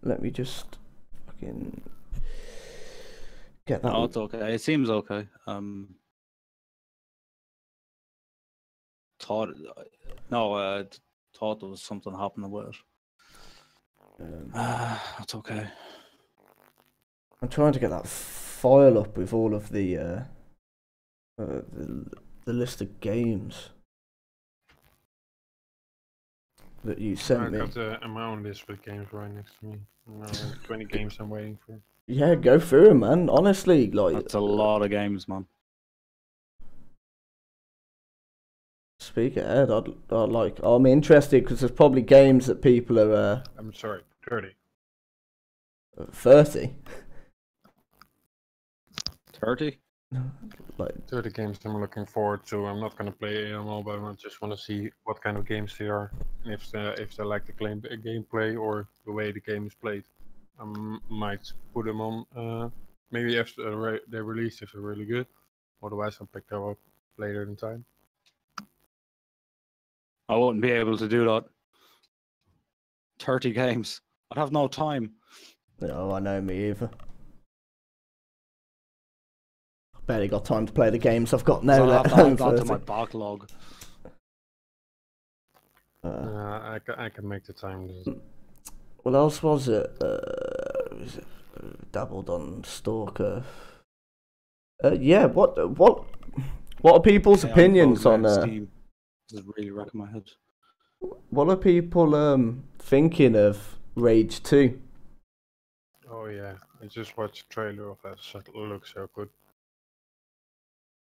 Speaker 3: Let me just fucking get that.
Speaker 2: Oh, it's okay. It seems okay. Thought there was something happening with it. That's okay.
Speaker 3: I'm trying to get that file up with all of the list of games that you sent me.
Speaker 4: I got my own list with games right next to me. 20 games I'm waiting for.
Speaker 3: Yeah, go through them, man. Honestly, like
Speaker 2: That's a lot of games, man.
Speaker 3: Speak ahead. I'm interested because there's probably games that people are.
Speaker 4: I'm sorry, 30.
Speaker 3: 30.
Speaker 2: 30?
Speaker 3: Like
Speaker 4: 30 games I'm looking forward to. I'm not gonna play AMO, but I just want to see what kind of games they are, and if they like the gameplay or the way the game is played. I might put them on. Maybe after they release if they're really good. Otherwise, I'll pick them up later in time.
Speaker 2: I wouldn't be able to do that. 30 games. I'd have no time.
Speaker 3: no, I know me either. I barely got time to play the games I've got now.
Speaker 2: So
Speaker 3: Let
Speaker 2: I'll have to
Speaker 3: alone
Speaker 2: add that to
Speaker 3: 30.
Speaker 2: my backlog.
Speaker 4: I can make the time.
Speaker 3: What else was it? Dabbled on Stalker. Yeah. What are people's opinions on?
Speaker 2: Steam. This is really wrecking my head.
Speaker 3: What are people thinking of Rage 2?
Speaker 4: Oh yeah, I just watched the trailer of that. It looks so good.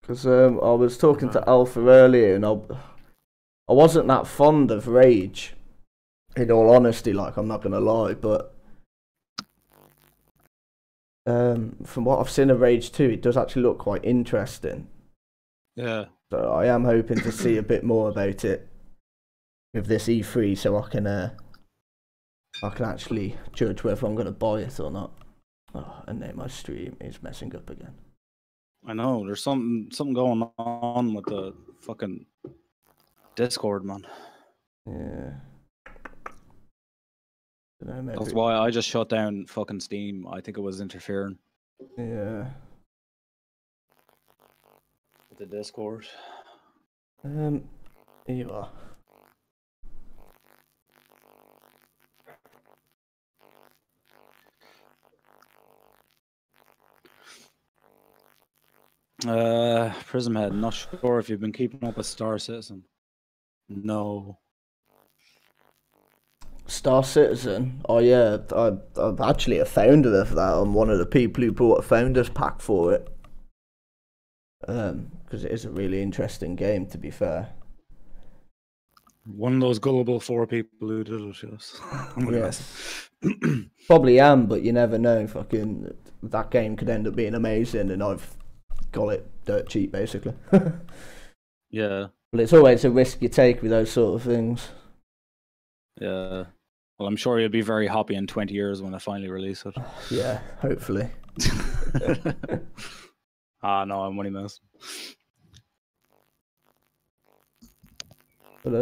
Speaker 3: Because I was talking to Alpha earlier, and I wasn't that fond of Rage. In all honesty, like, I'm not gonna lie, but from what I've seen of Rage 2, it does actually look quite interesting.
Speaker 2: Yeah.
Speaker 3: So I am hoping to see a bit more about it with this E3, so I can actually judge whether I'm gonna buy it or not. Oh, and then my stream is messing up again.
Speaker 2: I know, there's something going on with the fucking Discord, man.
Speaker 3: Yeah. Dunno, maybe...
Speaker 2: That's why I just shut down fucking Steam. I think it was interfering
Speaker 3: Yeah.
Speaker 2: with the Discord.
Speaker 3: Here you are.
Speaker 2: Prismhead, not sure if you've been keeping up with Star Citizen. No.
Speaker 3: Star Citizen. Oh yeah, I'm actually a founder of that. I'm one of the people who bought a founders pack for it. Because it is a really interesting game, to be fair.
Speaker 2: One of those gullible 4 people who did it, yes.
Speaker 3: Yes. Probably am, but you never know. Fucking that game could end up being amazing, and I've got it dirt cheap, basically.
Speaker 2: Yeah.
Speaker 3: But it's always a risk you take with those sort of things.
Speaker 2: Yeah. Well, I'm sure you'll be very happy in 20 years when I finally release it.
Speaker 3: Yeah, hopefully.
Speaker 2: No, I'm only messing.
Speaker 3: But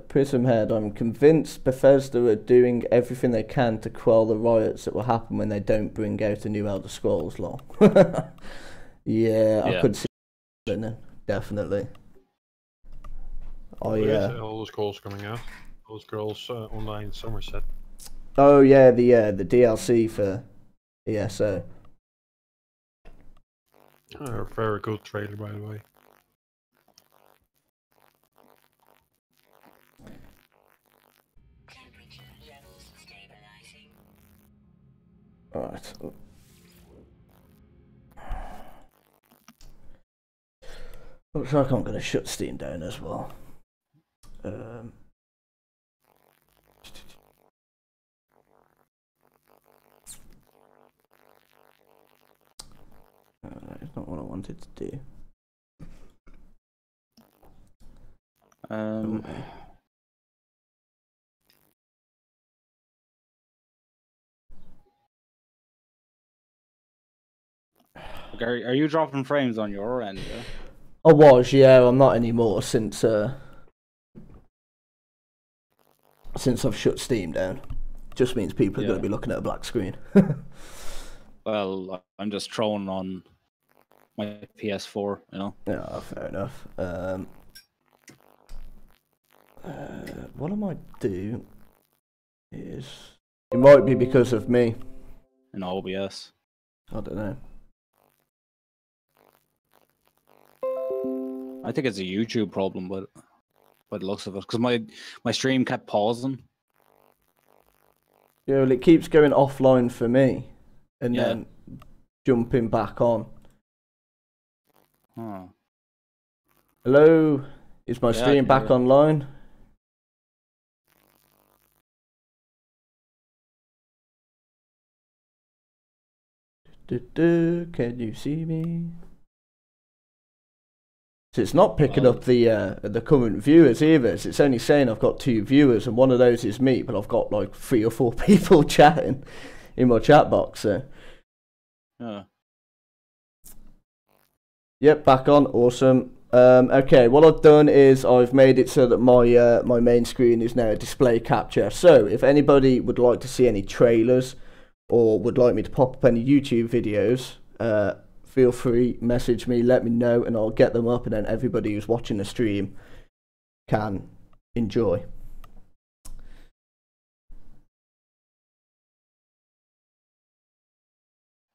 Speaker 3: Prismhead, I'm convinced Bethesda are doing everything they can to quell the riots that will happen when they don't bring out a new Elder Scrolls lol. Yeah, I could see that, definitely.
Speaker 4: Elder Scrolls coming out. Elder Scrolls Online Somerset.
Speaker 3: Oh yeah, the DLC for ESO.
Speaker 4: Very good trailer, by the way.
Speaker 3: Alright. Looks like I'm going to shut Steam down as well. That's not what I wanted to do.
Speaker 2: Gary, are you dropping frames on your end? Yeah?
Speaker 3: I was, yeah. I'm not anymore since I've shut Steam down. Just means people are going to be looking at a black screen.
Speaker 2: Well, I'm just throwing on my PS4, you know.
Speaker 3: Yeah, fair enough. What I might do is, it might be because of me.
Speaker 2: In OBS.
Speaker 3: I don't know.
Speaker 2: I think it's a YouTube problem, but by the looks of it, because my stream kept pausing.
Speaker 3: Yeah, well, it keeps going offline for me, and then jumping back on.
Speaker 2: Huh.
Speaker 3: Hello, is my stream back online? Can you see me? So it's not picking up the current viewers either. It's only saying I've got 2 viewers, and one of those is me, but I've got like 3 or 4 people chatting in my chat box. So. Yep, back on. Awesome. Okay, what I've done is I've made it so that my my main screen is now a display capture. So if anybody would like to see any trailers or would like me to pop up any YouTube videos, feel free, message me, let me know, and I'll get them up, and then everybody who's watching the stream can enjoy.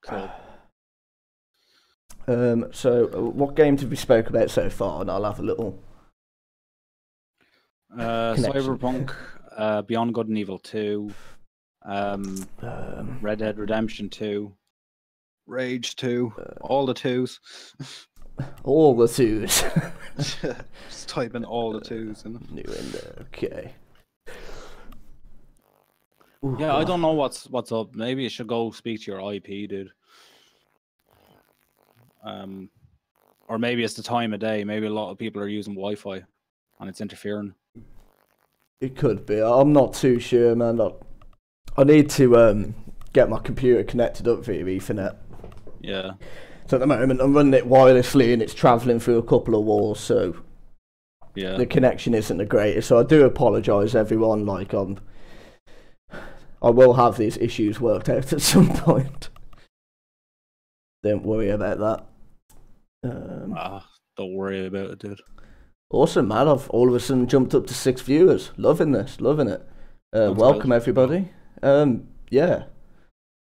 Speaker 2: Cool.
Speaker 3: So what games have we spoke about so far? And I'll have a little
Speaker 2: Cyberpunk, Beyond Good and Evil 2, Red Dead Redemption 2, Rage 2, all the 2s.
Speaker 3: All the 2s.
Speaker 2: Just type in all the 2s.
Speaker 3: New in there, okay.
Speaker 2: Yeah, I don't know what's up. Maybe you should go speak to your IP, dude. Or maybe it's the time of day. Maybe a lot of people are using Wi-Fi and it's interfering.
Speaker 3: It could be. I'm not too sure, man. I need to get my computer connected up via Ethernet.
Speaker 2: Yeah.
Speaker 3: So at the moment I'm running it wirelessly and it's travelling through a couple of walls, so
Speaker 2: yeah,
Speaker 3: the connection isn't the greatest. So I do apologise, everyone. Like I will have these issues worked out at some point. Don't worry about that.
Speaker 2: Don't worry about it, dude.
Speaker 3: Awesome, man. I've all of a sudden jumped up to 6 viewers. Loving this, loving it. Welcome, everybody. Yeah.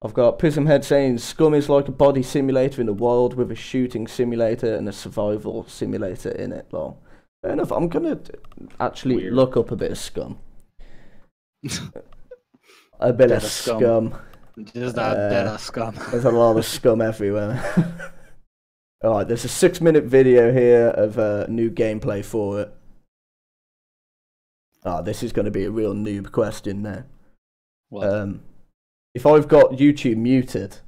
Speaker 3: I've got Prismhead saying Scum is like a body simulator in the wild with a shooting simulator and a survival simulator in it. Well, fair enough. I'm gonna actually look up a bit of Scum. A bit of scum.
Speaker 2: Just that bit of scum.
Speaker 3: There's a lot of scum everywhere. Alright, there's a 6-minute video here of new gameplay for it. This is going to be a real noob question now.
Speaker 2: What?
Speaker 3: If I've got YouTube muted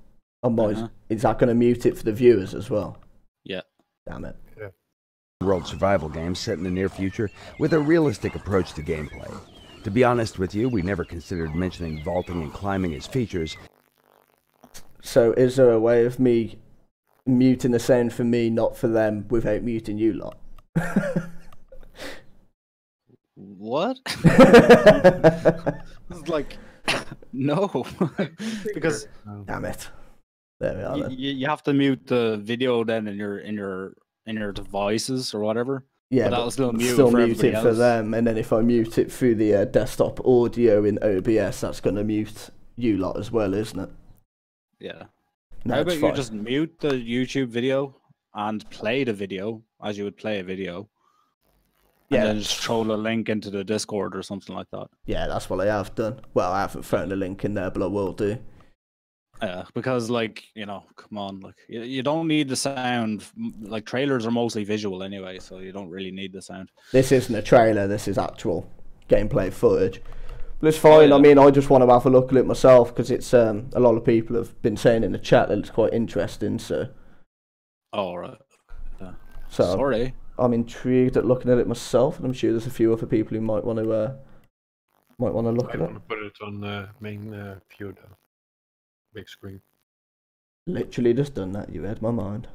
Speaker 3: on my, is that going to mute it for the viewers as well?
Speaker 2: Yeah.
Speaker 3: Damn it.
Speaker 4: Yeah.
Speaker 5: World survival game set in the near future with a realistic approach to gameplay. To be honest with you, we never considered mentioning vaulting and climbing as features.
Speaker 3: So is there a way of me muting the sound for me, not for them, without muting you lot?
Speaker 2: What? It's like, no. Because
Speaker 3: damn it. There we are.
Speaker 2: You have to mute the video then in your devices or whatever.
Speaker 3: Yeah,
Speaker 2: but that'll still mute
Speaker 3: it for them, and then if I mute it through the desktop audio in OBS, that's going to mute you lot as well, isn't it?
Speaker 2: Yeah.
Speaker 3: No,
Speaker 2: how about you just mute the YouTube video and play the video as you would play a video? And then just throw the link into the Discord or something like that.
Speaker 3: Yeah, that's what I have done. Well, I haven't thrown the link in there, but I will do.
Speaker 2: Yeah, because like, you know, come on, like you don't need the sound. Like trailers are mostly visual anyway, so you don't really need the sound.
Speaker 3: This isn't a trailer, this is actual gameplay footage. But it's fine. Yeah. I mean, I just want to have a look at it myself because it's a lot of people have been saying in the chat that it's quite interesting, so.
Speaker 2: Oh, right. Yeah.
Speaker 3: So
Speaker 2: sorry.
Speaker 3: I'm intrigued at looking at it myself, and I'm sure there's a few other people who might want to look at it.
Speaker 4: I want to put it on the main view though. Big screen.
Speaker 3: Literally just done that. You read my mind.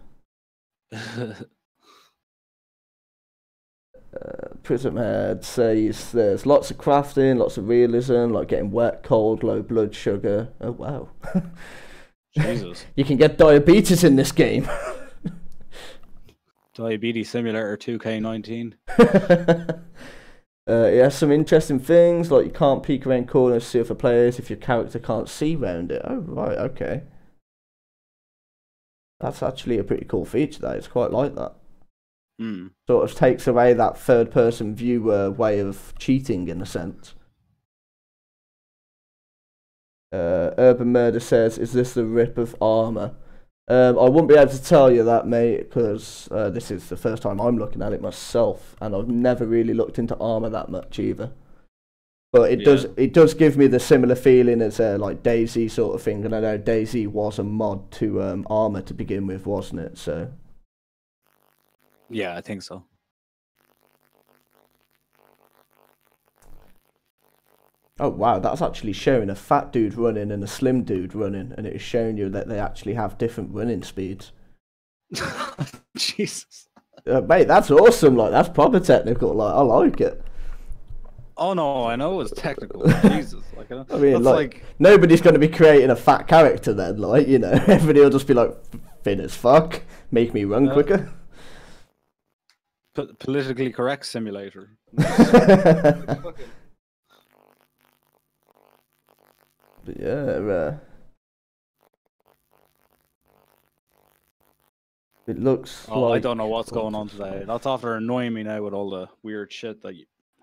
Speaker 3: Prismhead says there's lots of crafting, lots of realism, like getting wet, cold, low blood sugar. Oh wow.
Speaker 2: Jesus.
Speaker 3: You can get diabetes in this game.
Speaker 2: Diabetes Simulator 2K19.
Speaker 3: Yeah, some interesting things, like you can't peek around corners to see other players if your character can't see round it. Oh, right, okay. That's actually a pretty cool feature, that. It's quite like that. Sort of takes away that third-person viewer way of cheating, in a sense. Urban Murder says, is this the rip of armour? I wouldn't be able to tell you that, mate, because this is the first time I'm looking at it myself, and I've never really looked into armor that much either. But it does give me the similar feeling as like DayZ sort of thing, and I know DayZ was a mod to armor to begin with, wasn't it? So.
Speaker 2: Yeah, I think so.
Speaker 3: Oh wow, that's actually showing a fat dude running and a slim dude running, and it is showing you that they actually have different running speeds.
Speaker 2: Jesus.
Speaker 3: Mate, that's awesome, like, that's proper technical, like, I like it.
Speaker 2: Oh no, I know it's technical, Jesus. Like,
Speaker 3: I mean, like, nobody's going to be creating a fat character then, like, you know, everybody will just be like, thin as fuck, make me run quicker.
Speaker 2: Politically correct simulator.
Speaker 3: But yeah, it looks like...
Speaker 2: I don't know what's going on today. That's after annoying me now with all the weird shit that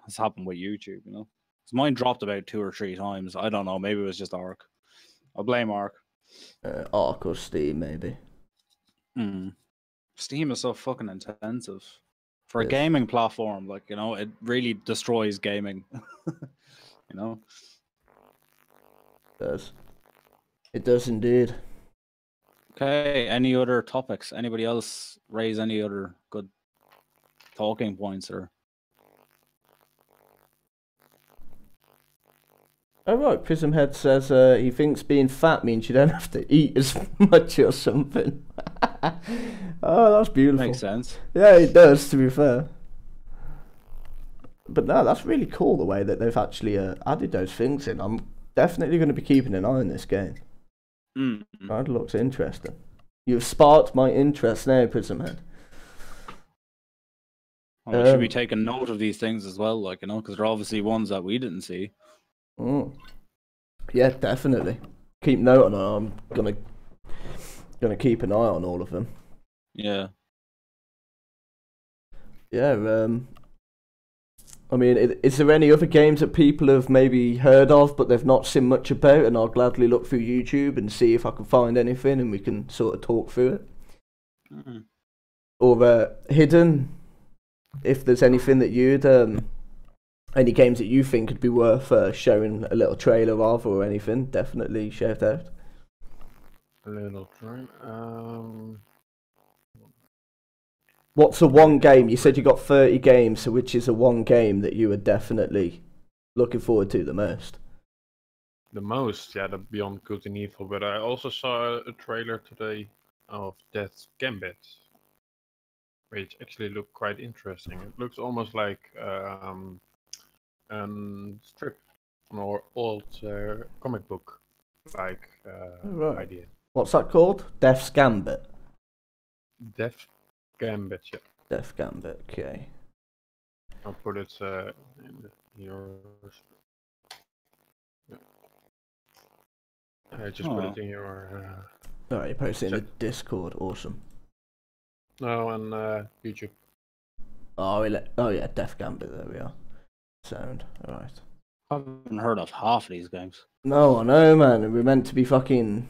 Speaker 2: has happened with YouTube, you know? So mine dropped about 2 or 3 times. I don't know, maybe it was just Ark. I'll blame Ark.
Speaker 3: Ark or Steam, maybe.
Speaker 2: Steam is so fucking intensive. For a gaming platform, like, you know, it really destroys gaming. You know?
Speaker 3: It does indeed.
Speaker 2: Okay, any other topics? Anybody else raise any other good talking points or?
Speaker 3: Oh right, Prismhead says he thinks being fat means you don't have to eat as much or something. Oh, that's beautiful.
Speaker 2: Makes sense.
Speaker 3: Yeah, it does, to be fair. But no, that's really cool the way that they've actually added those things in. I'm definitely going to be keeping an eye on this game. That looks interesting. You've sparked my interest now, Prismhead.
Speaker 2: Well, we should be taking note of these things as well, like, you know, because they're obviously ones that we didn't see.
Speaker 3: Yeah, definitely. keep note on them. I'm gonna keep an eye on all of them.
Speaker 2: Yeah.
Speaker 3: Yeah. I mean, is there any other games that people have maybe heard of but they've not seen much about? And I'll gladly look through YouTube and see if I can find anything, and we can sort of talk through it.
Speaker 2: Mm.
Speaker 3: Or hidden, if there's anything that you'd any games that you think would be worth showing a little trailer of or anything, definitely shout out.
Speaker 4: A little try.
Speaker 3: What's the one game? You said you got 30 games, so which is the one game that you were definitely looking forward to the most?
Speaker 4: The most, yeah, the Beyond Good and Evil. But I also saw a trailer today of Death's Gambit, which actually looked quite interesting. It looks almost like strip or old comic book like idea.
Speaker 3: What's that called? Death's Gambit.
Speaker 4: Death Gambit, yeah.
Speaker 3: Death Gambit, okay.
Speaker 4: I'll put it in yours. Yeah. I just put it in your.
Speaker 3: Alright, you post it in the Discord. Awesome.
Speaker 4: No, on YouTube.
Speaker 3: Oh yeah, Death Gambit. There we are. Sound. Alright.
Speaker 2: I haven't heard of half of these games.
Speaker 3: No, I know, man. We're meant to be fucking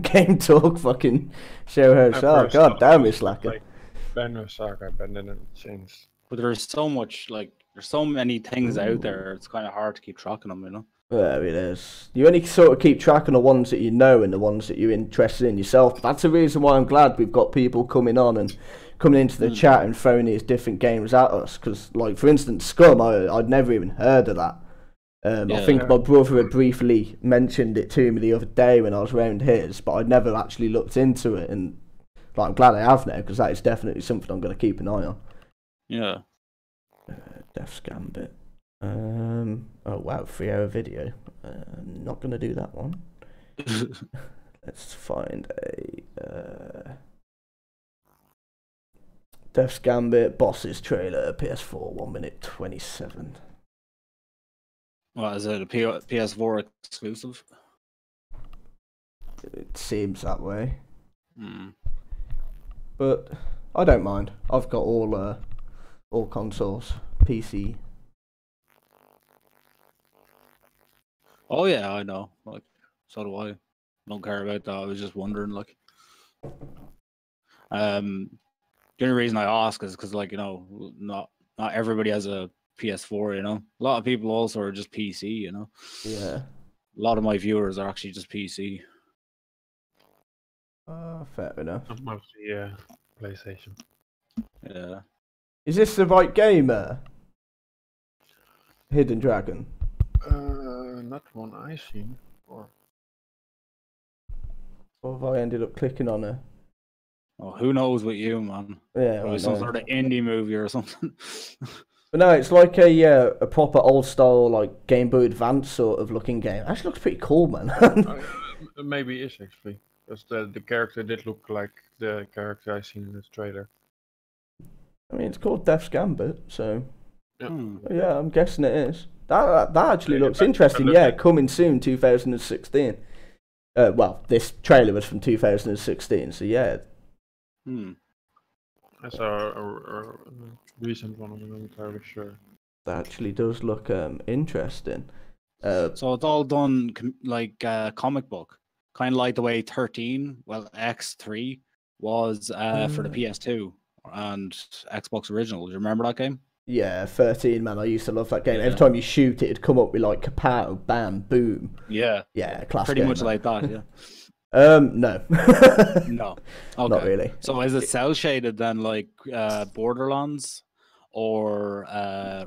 Speaker 3: game talk, fucking show host. Oh, god damn it, slacker.
Speaker 4: Like Banner Saga, but then it changed.
Speaker 2: But there's so much, like, there's so many things out there. It's kind of hard to keep track of them, you know.
Speaker 3: There it is. You only sort of keep track of the ones that you know and the ones that you're interested in yourself. That's the reason why I'm glad we've got people coming on and coming into the chat and throwing these different games at us. Because, like, for instance, Scum, I'd never even heard of that. I think my brother had briefly mentioned it to me the other day when I was around his, but I'd never actually looked into it. And like, I'm glad I have now, because that is definitely something I'm going to keep an eye on.
Speaker 2: Yeah.
Speaker 3: Death's Gambit. Oh wow, 3-hour video. Not going to do that one. Let's find a Death's Gambit bosses trailer, PS4, 1 minute 27.
Speaker 2: What is it? A PS4 exclusive?
Speaker 3: It seems that way.
Speaker 2: Hmm.
Speaker 3: But I don't mind. I've got all consoles, PC.
Speaker 2: Oh yeah, I know. Like, so do I. Don't care about that. I was just wondering, like. The only reason I ask is because, like, you know, not everybody has a PS4. You know, a lot of people also are just PC. You know.
Speaker 3: Yeah.
Speaker 2: A lot of my viewers are actually just PC.
Speaker 3: Fair enough.
Speaker 4: Mostly PlayStation.
Speaker 2: Yeah.
Speaker 3: Is this the right game, Hidden Dragon?
Speaker 4: Not one I've seen. Or
Speaker 3: have I ended up clicking on a?
Speaker 2: Oh, who knows with you, man?
Speaker 3: Yeah,
Speaker 2: Probably some sort of indie movie or something.
Speaker 3: But no, it's like a proper old style, like Game Boy Advance sort of looking game. Actually, looks pretty cool, man.
Speaker 4: Maybe it is actually, because the character did look like the character I seen in this trailer.
Speaker 3: I mean, it's called Death's Gambit, so
Speaker 4: Yeah.
Speaker 3: yeah, I'm guessing it is. That actually looks interesting. Yeah, coming soon, 2016. Well, this trailer was from 2016, so yeah.
Speaker 4: I saw a recent one. I'm not entirely sure.
Speaker 3: That actually does look interesting.
Speaker 2: So it's all done like comic book, kind of like the way 13, well, X3 was for the PS2 and Xbox Original. Do you remember that game?
Speaker 3: Yeah, 13, man. I used to love that game.
Speaker 2: Yeah.
Speaker 3: Every time you shoot it, it'd come up with like kapow, bam, boom.
Speaker 2: Yeah.
Speaker 3: Yeah, classic.
Speaker 2: Pretty
Speaker 3: game,
Speaker 2: much
Speaker 3: man.
Speaker 2: like that, yeah.
Speaker 3: No.
Speaker 2: No. Okay.
Speaker 3: Not really.
Speaker 2: So is it cell shaded then, like Borderlands or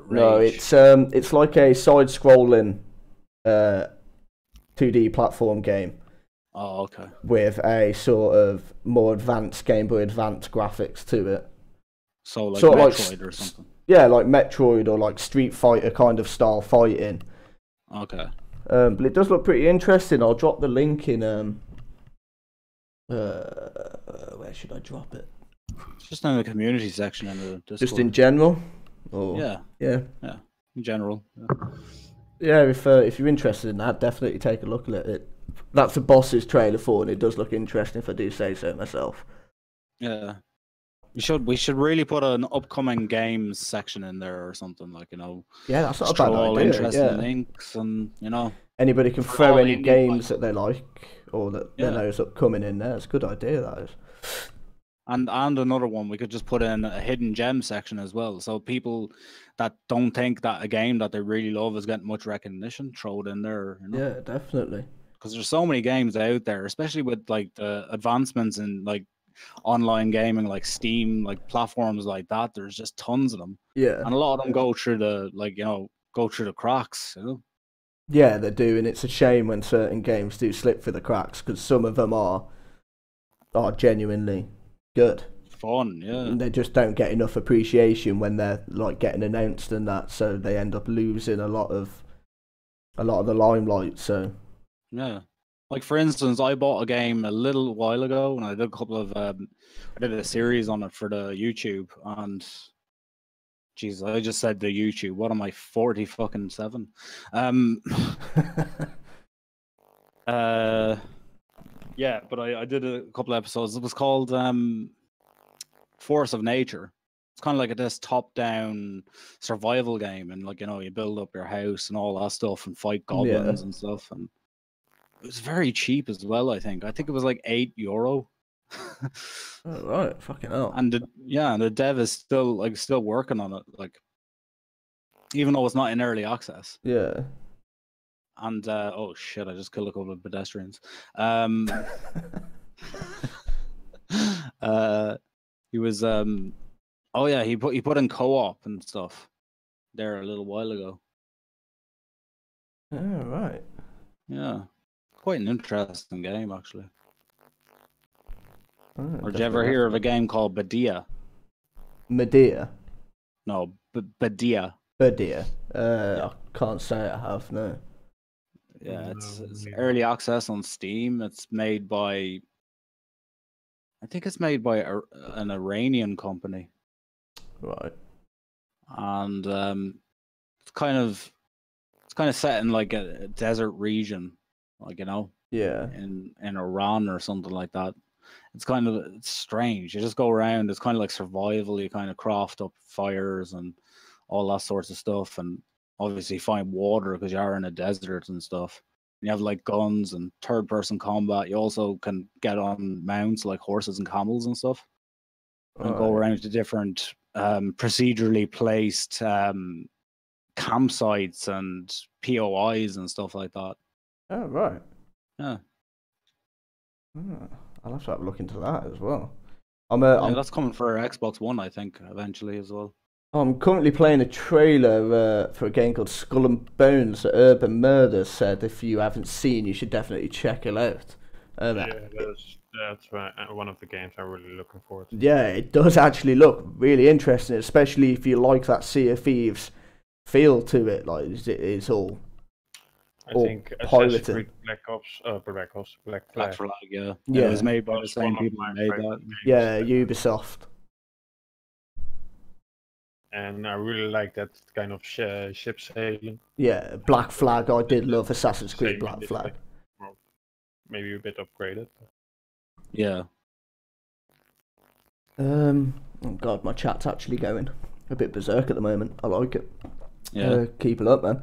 Speaker 2: Rage?
Speaker 3: No, it's like a side-scrolling 2D platform game.
Speaker 2: Oh, okay.
Speaker 3: With a sort of more advanced Game Boy Advance graphics to it.
Speaker 2: So like
Speaker 3: sort
Speaker 2: Metroid
Speaker 3: of like,
Speaker 2: or something.
Speaker 3: Yeah, like Metroid or like Street Fighter kind of style fighting.
Speaker 2: Okay.
Speaker 3: But it does look pretty interesting. I'll drop the link in where should I drop it?
Speaker 2: Just in the community section in the Discord.
Speaker 3: Just in general? Or...
Speaker 2: Yeah.
Speaker 3: Yeah.
Speaker 2: In general.
Speaker 3: Yeah, if you're interested in that, definitely take a look at it. that's a boss's trailer for, and it does look interesting if I do say so myself.
Speaker 2: Yeah. We should really put an upcoming games section in there or something, like, you know.
Speaker 3: Yeah, that's not a
Speaker 2: throw
Speaker 3: bad
Speaker 2: all
Speaker 3: idea.
Speaker 2: interesting
Speaker 3: Yeah.
Speaker 2: links, and you know,
Speaker 3: Anybody can
Speaker 2: For
Speaker 3: throw
Speaker 2: all
Speaker 3: any
Speaker 2: indie
Speaker 3: games
Speaker 2: players.
Speaker 3: that they like or that they
Speaker 2: Yeah.
Speaker 3: know is upcoming in there. It's a good idea, that is.
Speaker 2: and another one, we could just put in a hidden gem section as well. So people that don't think that a game that they really love is getting much recognition, throw it in there, you know.
Speaker 3: Yeah, definitely.
Speaker 2: Because there's so many games out there, especially with like the advancements in like online gaming, like Steam, like platforms like that. There's just tons of them,
Speaker 3: Yeah.
Speaker 2: and a lot of them go through the go through the cracks. You know?
Speaker 3: Yeah, they do, and it's a shame when certain games do slip through the cracks because some of them are genuinely good.
Speaker 2: Fun, yeah.
Speaker 3: And they just don't get enough appreciation when they're like getting announced and that, so they end up losing a lot of the limelight. So
Speaker 2: Yeah. Like for instance, I bought a game a little while ago, and I did a couple of I did a series on it for the YouTube, and Jesus, I just said the YouTube. What am I, 40 fucking 7? Yeah, but I did a couple of episodes. It was called Force of Nature. It's kind of like this top-down survival game, and like, you know, you build up your house and all that stuff, and fight goblins and stuff. And it was very cheap as well. I think it was like €8.
Speaker 3: oh, right, fucking hell.
Speaker 2: And the dev is still working on it, like, even though it's not in early access.
Speaker 3: Yeah.
Speaker 2: And oh shit, I just killed a couple of pedestrians. He was oh yeah, he put in co-op and stuff there a little while ago.
Speaker 3: Oh, right.
Speaker 2: Yeah, quite an interesting game actually.
Speaker 3: Oh,
Speaker 2: Or did you ever hear of a game called Badia?
Speaker 3: Medea?
Speaker 2: No, Badia.
Speaker 3: Badia. I can't say I have, no.
Speaker 2: Yeah, it's
Speaker 4: neither.
Speaker 2: early access on Steam. It's made by, I think it's made by an Iranian company,
Speaker 3: Right.
Speaker 2: and it's kind of set in like a desert region, like, you know,
Speaker 3: Yeah.
Speaker 2: in Iran or something like that. It's strange. You just go around. It's kind of like survival. You kind of craft up fires and all that sorts of stuff, and obviously find water because you are in a desert and stuff. And you have like guns and third-person combat. You also can get on mounts like horses and camels and stuff, and go
Speaker 3: Right.
Speaker 2: around to different procedurally placed campsites and POIs and stuff like that.
Speaker 3: Oh, right.
Speaker 2: Yeah,
Speaker 3: Oh, I'll have to have a look into that as well.
Speaker 2: yeah, that's coming for Xbox One, I think, eventually as well.
Speaker 3: I'm currently playing a trailer for a game called Skull and Bones that Urban Murder said if you haven't seen, you should definitely check it out.
Speaker 4: Yeah, that's one of the games I'm really looking forward to.
Speaker 3: Yeah, it does actually look really interesting, especially if you like that Sea of Thieves feel to it. Like it's all
Speaker 4: I
Speaker 3: or
Speaker 4: think
Speaker 3: pirating.
Speaker 4: Assassin's Creed Black
Speaker 2: Black
Speaker 4: Flag.
Speaker 2: Flag, yeah.
Speaker 3: Yeah.
Speaker 2: It was made by the
Speaker 4: was
Speaker 2: same
Speaker 4: one of
Speaker 2: people
Speaker 4: my
Speaker 2: who made
Speaker 4: favorite
Speaker 2: that.
Speaker 4: games.
Speaker 3: yeah, Ubisoft.
Speaker 4: And I really like that kind of ship sailing.
Speaker 3: Yeah, Black Flag. I did love Assassin's Creed
Speaker 4: Same
Speaker 3: Black
Speaker 4: in this
Speaker 3: Flag.
Speaker 4: well, maybe a bit upgraded.
Speaker 2: Yeah.
Speaker 3: Oh god, my chat's actually going a bit berserk at the moment. I like it.
Speaker 2: Yeah.
Speaker 3: Keep it up, man.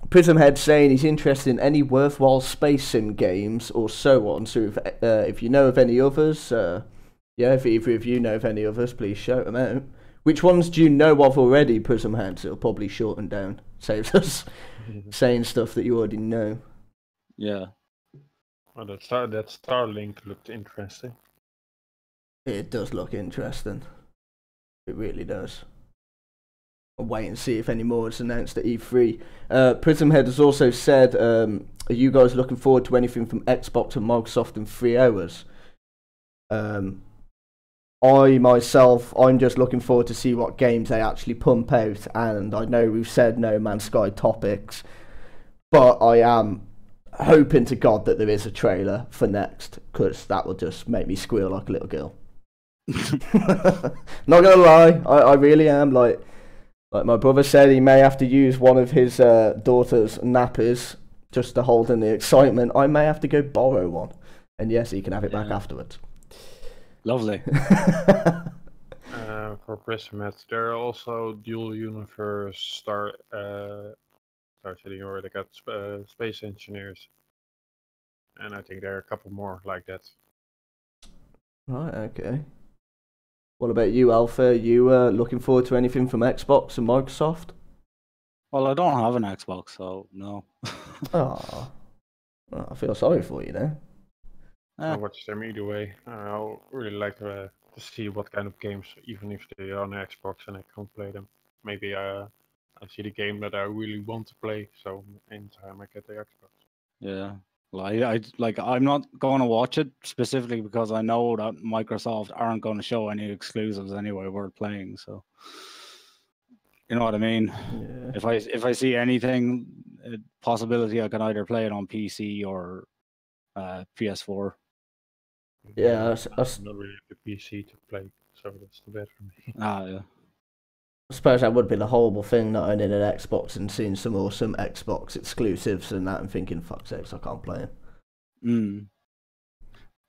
Speaker 3: Prismhead saying he's interested in any worthwhile space sim games or so on. So if you know of any others, yeah, if either of you know of any others, please shout them out. Which ones do you know of already, Prismhead? It'll probably shorten down, saves us saying stuff that you already know.
Speaker 2: Yeah.
Speaker 4: Well, that Starlink looked interesting.
Speaker 3: It does look interesting. It really does. I'll wait and see if any more is announced at E3. Prismhead has also said, are you guys looking forward to anything from Xbox and Microsoft in 3 hours? I'm just looking forward to see what games they actually pump out, and I know we've said No Man's Sky topics, but I am hoping to God that there is a trailer for next, because that will just make me squeal like a little girl. Not gonna lie, I really am. Like my brother said, he may have to use one of his daughter's nappies just to hold in the excitement, I may have to go borrow one. And yes, he can have it back afterwards.
Speaker 2: Lovely.
Speaker 4: For Prismet, there are also dual universe Star City, or they got space engineers, and I think there are a couple more like that.
Speaker 3: Right, okay. What about you, Alpha? You looking forward to anything from Xbox and Microsoft?
Speaker 2: Well, I don't have an Xbox, so no.
Speaker 3: Oh, I feel sorry for you now.
Speaker 4: I watch them either way. I really like to see what kind of games, even if they are on Xbox and I can't play them. Maybe I see the game that I really want to play, so anytime I get the Xbox.
Speaker 2: Yeah. Well, I'm not going to watch it specifically because I know that Microsoft aren't going to show any exclusives anyway worth playing. So, you know what I mean?
Speaker 3: Yeah.
Speaker 2: If I see anything, possibility I can either play it on PC or PS4.
Speaker 3: Yeah,
Speaker 4: I'm not really the PC to play, so that's the bad for me.
Speaker 2: Yeah.
Speaker 3: I suppose that would be the horrible thing, not owning an Xbox and seeing some awesome Xbox exclusives and that, and thinking, fuck's sakes, I can't play them.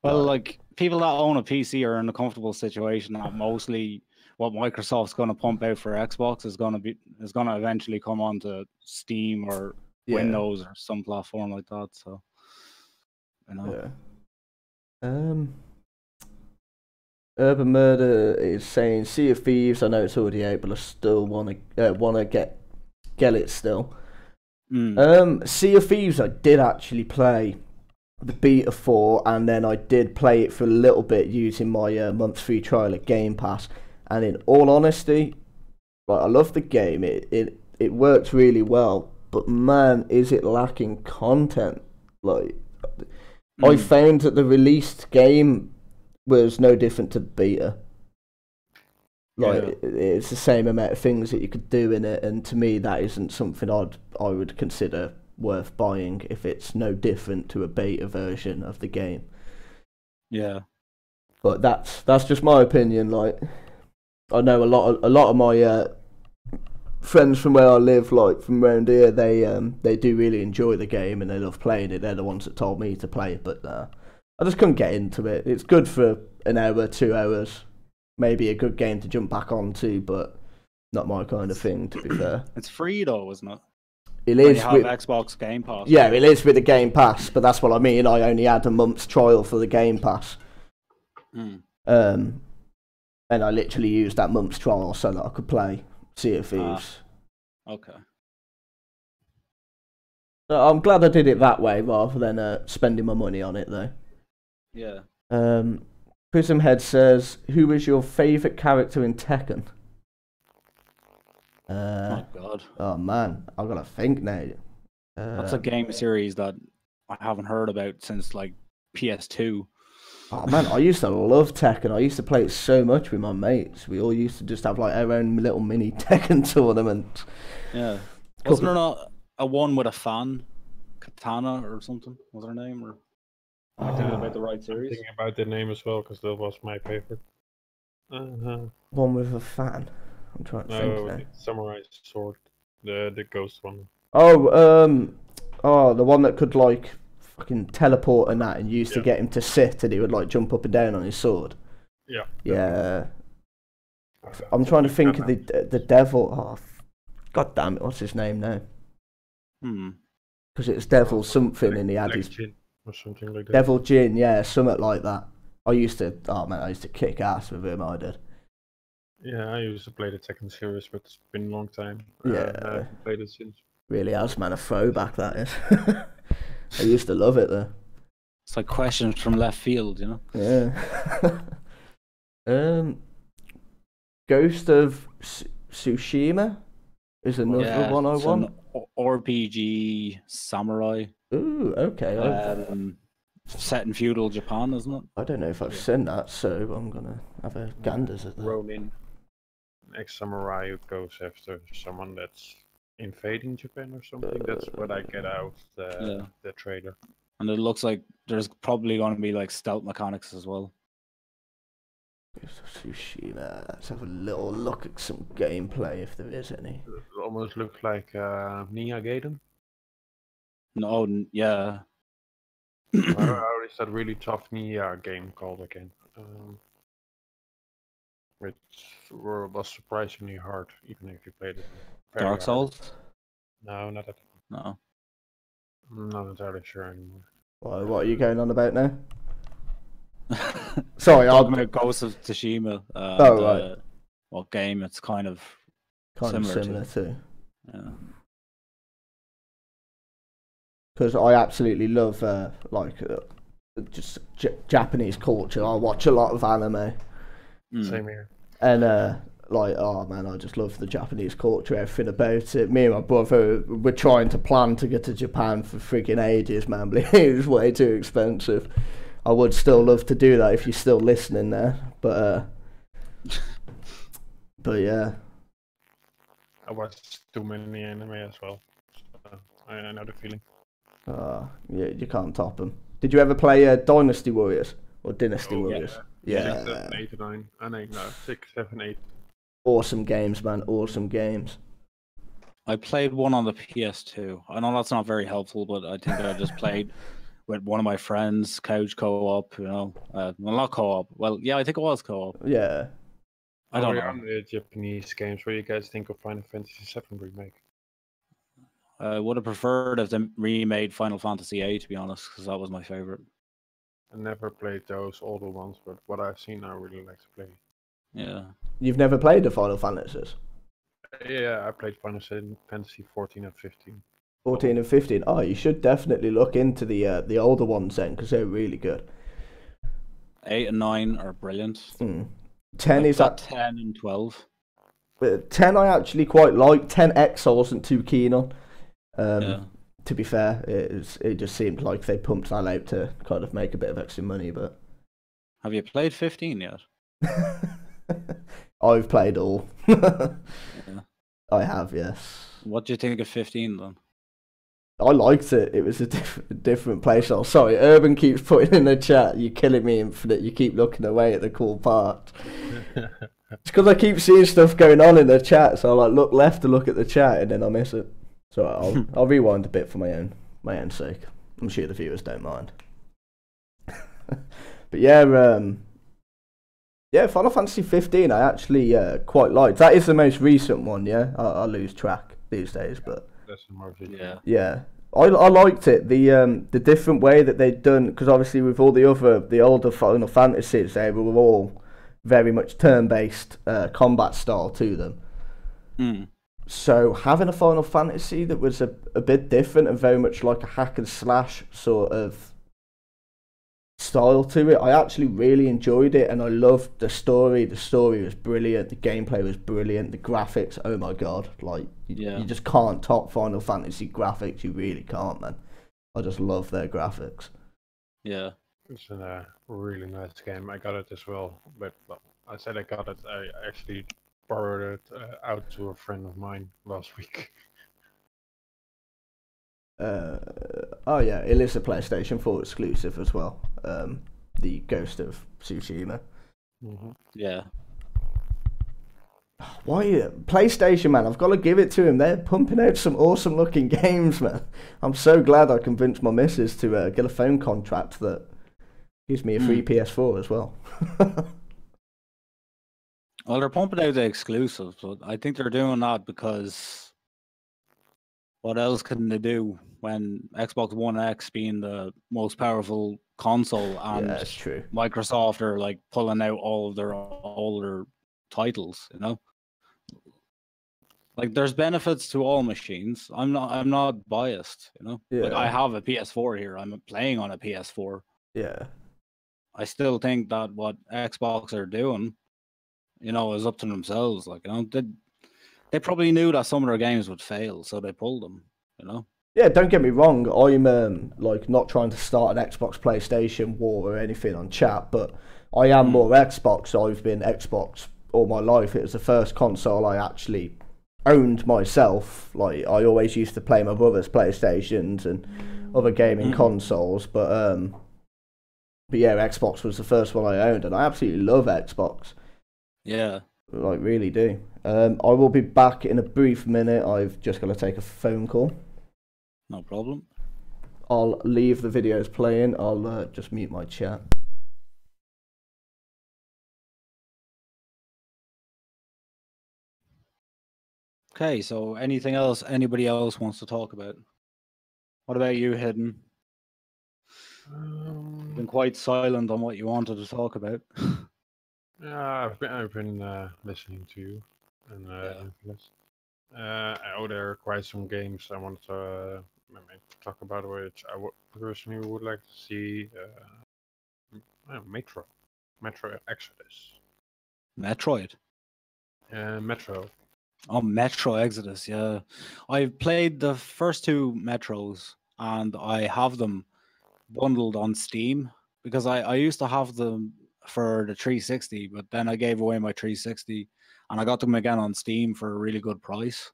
Speaker 2: Well, like people that own a PC are in a comfortable situation that mostly what Microsoft's going to pump out for Xbox is going to eventually come onto Steam or Windows or some platform like that. So, you know.
Speaker 3: Yeah. Urban Murder is saying Sea of Thieves. I know it's already out, but I still wanna get it still. Sea of Thieves, I did actually play the beta for, and then I did play it for a little bit using my month free trial at Game Pass. And in all honesty, I love the game. It works really well, but man, is it lacking content. I found that the released game was no different to beta. It's the same amount of things that you could do in it, and to me that isn't something I would consider worth buying if it's no different to a beta version of the game.
Speaker 2: Yeah.
Speaker 3: But that's just my opinion. I know a lot of my friends from where I live, from around here, they do really enjoy the game and they love playing it. They're the ones that told me to play it, but I just couldn't get into it. It's good for an hour, 2 hours, maybe a good game to jump back onto, but not my kind of thing, to be fair.
Speaker 2: It's free though, isn't it?
Speaker 3: It is.
Speaker 2: You have Xbox Game Pass.
Speaker 3: Yeah, it is with the Game Pass, but that's what I mean. I only had a month's trial for the Game Pass. And I literally used that month's trial so that I could play Sea of Thieves.
Speaker 2: Okay.
Speaker 3: So I'm glad I did it that way rather than spending my money on it, though.
Speaker 2: Yeah.
Speaker 3: Prismhead says, who is your favourite character in Tekken?
Speaker 2: Oh, God.
Speaker 3: Oh, man. I've got to think now.
Speaker 2: That's a game series that I haven't heard about since, PS2.
Speaker 3: Oh, man, I used to love Tekken. I used to play it so much with my mates. We all used to just have, our own little mini Tekken tournament.
Speaker 2: Yeah. Wasn't there not a one with a fan? Katana or something? Was her name? Or am I thinking about the right series?
Speaker 4: I'm thinking about the name as well, because that was my favorite.
Speaker 3: One with a fan. I'm trying to think now.
Speaker 4: Samurai sword. The ghost one.
Speaker 3: Oh, the one that could, fucking teleport and that, and used to get him to sit, and he would, jump up and down on his sword.
Speaker 4: Yeah.
Speaker 3: Yeah. I'm trying to think of the devil. Oh, God damn it, what's his name now? Because it's Devil something, and he had his...
Speaker 4: Jin or something like that.
Speaker 3: Devil Jin, yeah, something like that. I used to kick ass with him, I did.
Speaker 4: Yeah, I used to play the Tekken series, but it's been a long time.
Speaker 3: Yeah.
Speaker 4: I haven't played it since.
Speaker 3: Really has, man, a throwback, that is. I used to love it, though.
Speaker 2: It's like questions from left field, you know?
Speaker 3: Yeah. Ghost of Tsushima is another one I want.
Speaker 2: RPG samurai.
Speaker 3: Ooh, okay.
Speaker 2: Set in feudal Japan, isn't it?
Speaker 3: I don't know if I've seen that, so I'm gonna have a ganders at that.
Speaker 4: Ronin, ex-samurai who goes after someone that's invading Japan or something. That's what I get out the trailer.
Speaker 2: And it looks like there's probably going to be stealth mechanics as well.
Speaker 3: Tsushima. Let's have a little look at some gameplay if there is any.
Speaker 4: It almost looks like Ninja Gaiden.
Speaker 2: No, yeah.
Speaker 4: I already said really tough Nia game called again. Which was surprisingly hard, even if you played it very
Speaker 2: Dark
Speaker 4: hard.
Speaker 2: Souls?
Speaker 4: No, not at all.
Speaker 2: No.
Speaker 4: I'm not entirely sure anymore.
Speaker 3: What are you going on about now? Sorry,
Speaker 2: talking about Ghost of Tsushima.
Speaker 3: Right.
Speaker 2: What game it's kind of
Speaker 3: similar to.
Speaker 2: Yeah.
Speaker 3: Because I absolutely love just Japanese culture. I watch a lot of anime.
Speaker 4: Same here.
Speaker 3: And oh man, I just love the Japanese culture, everything about it. Me and my brother were trying to plan to get to Japan for freaking ages, man, but it was way too expensive. I would still love to do that if you're still listening there, but yeah.
Speaker 4: I watched too many anime as well, so I know the feeling.
Speaker 3: Yeah, you can't top them. Did you ever play Dynasty Warriors or Dynasty Warriors?
Speaker 4: Yeah. 6, 7, 8, 9. I think no, 6, 7, 8.
Speaker 3: Awesome games, man. Awesome games.
Speaker 2: I played one on the PS2. I know that's not very helpful, but I think I just played with one of my friends, couch co-op. Well, not co-op. Well, yeah, I think it was co-op.
Speaker 3: Yeah.
Speaker 2: I don't know.
Speaker 4: On the Japanese games, what do you guys think of Final Fantasy VII remake?
Speaker 2: I would have preferred if they remade Final Fantasy VIII, to be honest, because that was my favorite.
Speaker 4: I never played those older ones, but what I've seen, I really like to play.
Speaker 2: Yeah.
Speaker 3: You've never played the Final Fantasies?
Speaker 4: Yeah, I played Final Fantasy 14 and 15.
Speaker 3: 14 and 15. Oh, you should definitely look into the older ones then, because they're really good.
Speaker 2: 8 and 9 are brilliant.
Speaker 3: 10 is at
Speaker 2: 10 and 12.
Speaker 3: 10 I actually quite like. 10X I wasn't too keen on. To be fair, it just seemed like they pumped that out to kind of make a bit of extra money. But
Speaker 2: have you played 15 yet?
Speaker 3: I've played all.
Speaker 2: Yeah.
Speaker 3: I have, yes.
Speaker 2: What do you think of 15 then?
Speaker 3: I liked it. It was a different playstyle. Sorry, Urban keeps putting in the chat, "You're killing me, Infinite. You keep looking away at the cool part." It's because I keep seeing stuff going on in the chat, so I look left to look at the chat, and then I miss it. So I'll rewind a bit for my own sake. I'm sure the viewers don't mind. But yeah, Final Fantasy 15 I actually quite liked. That is the most recent one. Yeah, I lose track these days, but
Speaker 4: that's the more
Speaker 2: yeah.
Speaker 3: Yeah, I liked it. The different way that they'd done, because obviously with all the older Final Fantasies, they were all very much turn-based combat style to them. So having a Final Fantasy that was a bit different and very much like a hack and slash sort of style to it, I actually really enjoyed it, and I loved the story. The story was brilliant, the gameplay was brilliant, the graphics, oh my god, you just can't top Final Fantasy graphics. You really can't, man. I just love their graphics.
Speaker 2: Yeah,
Speaker 4: it's a really nice game. I got it as well, but I said I got it. I actually borrowed it out to a friend of mine last week.
Speaker 3: Oh yeah, it is a PlayStation 4 exclusive as well. The Ghost of Tsushima.
Speaker 2: Yeah.
Speaker 3: Why PlayStation, man? I've got to give it to him. They're pumping out some awesome looking games, man. I'm so glad I convinced my missus to get a phone contract that gives me a free PS4 as well.
Speaker 2: Well, they're pumping out the exclusives, but I think they're doing that because what else can they do when Xbox One X being the most powerful console and
Speaker 3: yeah, that's true.
Speaker 2: Microsoft are like pulling out all of their older titles, you know? Like there's benefits to all machines. I'm not biased, you know?
Speaker 3: Yeah.
Speaker 2: Like I have a PS4 here. I'm playing on a PS4.
Speaker 3: Yeah.
Speaker 2: I still think that what Xbox are doing, you know, is up to themselves. Like, you know, they probably knew that some of their games would fail, so they pulled them, you know?
Speaker 3: Yeah, don't get me wrong. I'm like not trying to start an Xbox PlayStation war or anything on chat, but I am more Xbox. I've been Xbox all my life. It was the first console I actually owned myself. Like I always used to play my brother's PlayStations and other gaming consoles, but yeah, Xbox was the first one I owned, and I absolutely love Xbox.
Speaker 2: Yeah.
Speaker 3: Like, really do. I will be back in a brief minute. I've just got to take a phone call.
Speaker 2: No problem.
Speaker 3: I'll leave the videos playing. I'll just mute my chat.
Speaker 2: Okay, so anything else anybody else wants to talk about? What about you, Hidden? You've been quite silent on what you wanted to talk about.
Speaker 4: Yeah, I've been listening to you and Infamous. There are quite some games I want to talk about, which I personally would like to see. Metro Exodus.
Speaker 2: Metroid.
Speaker 4: Metro.
Speaker 2: Oh, Metro Exodus, yeah. I've played the first two Metros, and I have them bundled on Steam, because I used to have them for the 360, but then I gave away my 360, and I got them again on Steam for a really good price.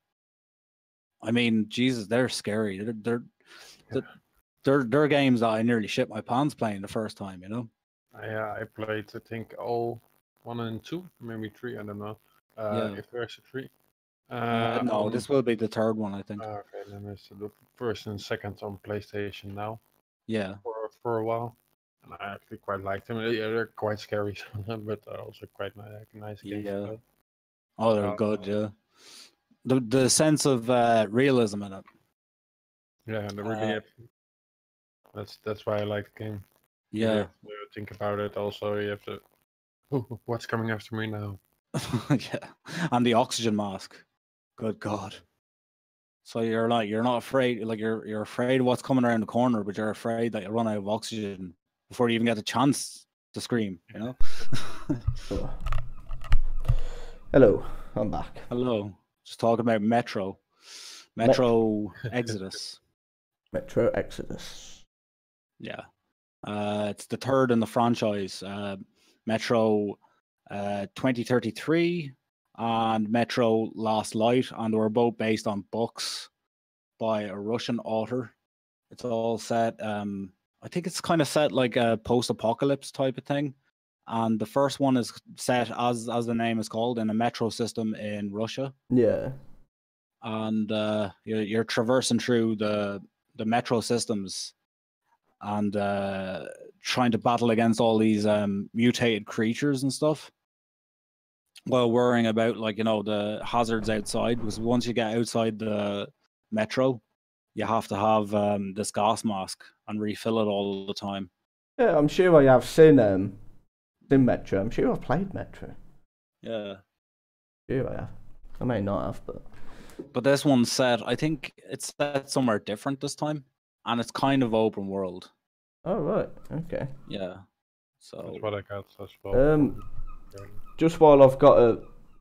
Speaker 2: I mean, Jesus, they're scary. They're games that I nearly shit my pants playing the first time, you know?
Speaker 4: I played, I think, all 1 and 2, maybe 3, I don't know. If there's a 3.
Speaker 2: No, this will be the third one, I think.
Speaker 4: Okay, then it's the first and second on PlayStation now.
Speaker 2: Yeah.
Speaker 4: For a while, and I actually quite liked them. Yeah, they're quite scary, but also quite nice games.
Speaker 2: Yeah. Oh, they're good. Yeah. The sense of realism in it.
Speaker 4: Yeah, they really. That's why I like the game.
Speaker 2: Yeah.
Speaker 4: You have to think about it. Also, you have to. What's coming after me now?
Speaker 2: Yeah, and the oxygen mask. Good God. So you're not afraid, like you're afraid of what's coming around the corner, but you're afraid that you'll run out of oxygen before you even get a chance to scream, you know?
Speaker 3: Hello, I'm back.
Speaker 2: Hello. Just talking about Metro Exodus.
Speaker 3: Metro Exodus.
Speaker 2: Yeah. It's the third in the franchise. Metro 2033 and Metro Last Light, and they were both based on books by a Russian author. It's all set, I think it's kind of set like a post-apocalypse type of thing. And the first one is set, as the name is called, in a metro system in Russia.
Speaker 3: Yeah.
Speaker 2: And you're traversing through the metro systems and trying to battle against all these mutated creatures and stuff, while worrying about, like, you know, the hazards outside, because once you get outside the metro, you have to have this gas mask and refill it all the time.
Speaker 3: Yeah, I'm sure I have seen Metro. I'm sure I've played Metro.
Speaker 2: Yeah.
Speaker 3: Sure I have. I may not have,
Speaker 2: but this one's set, I think it's set somewhere different this time, and it's kind of open world.
Speaker 3: Oh, right. Okay.
Speaker 2: Yeah. So
Speaker 4: that's what I got as well.
Speaker 3: Just while I've got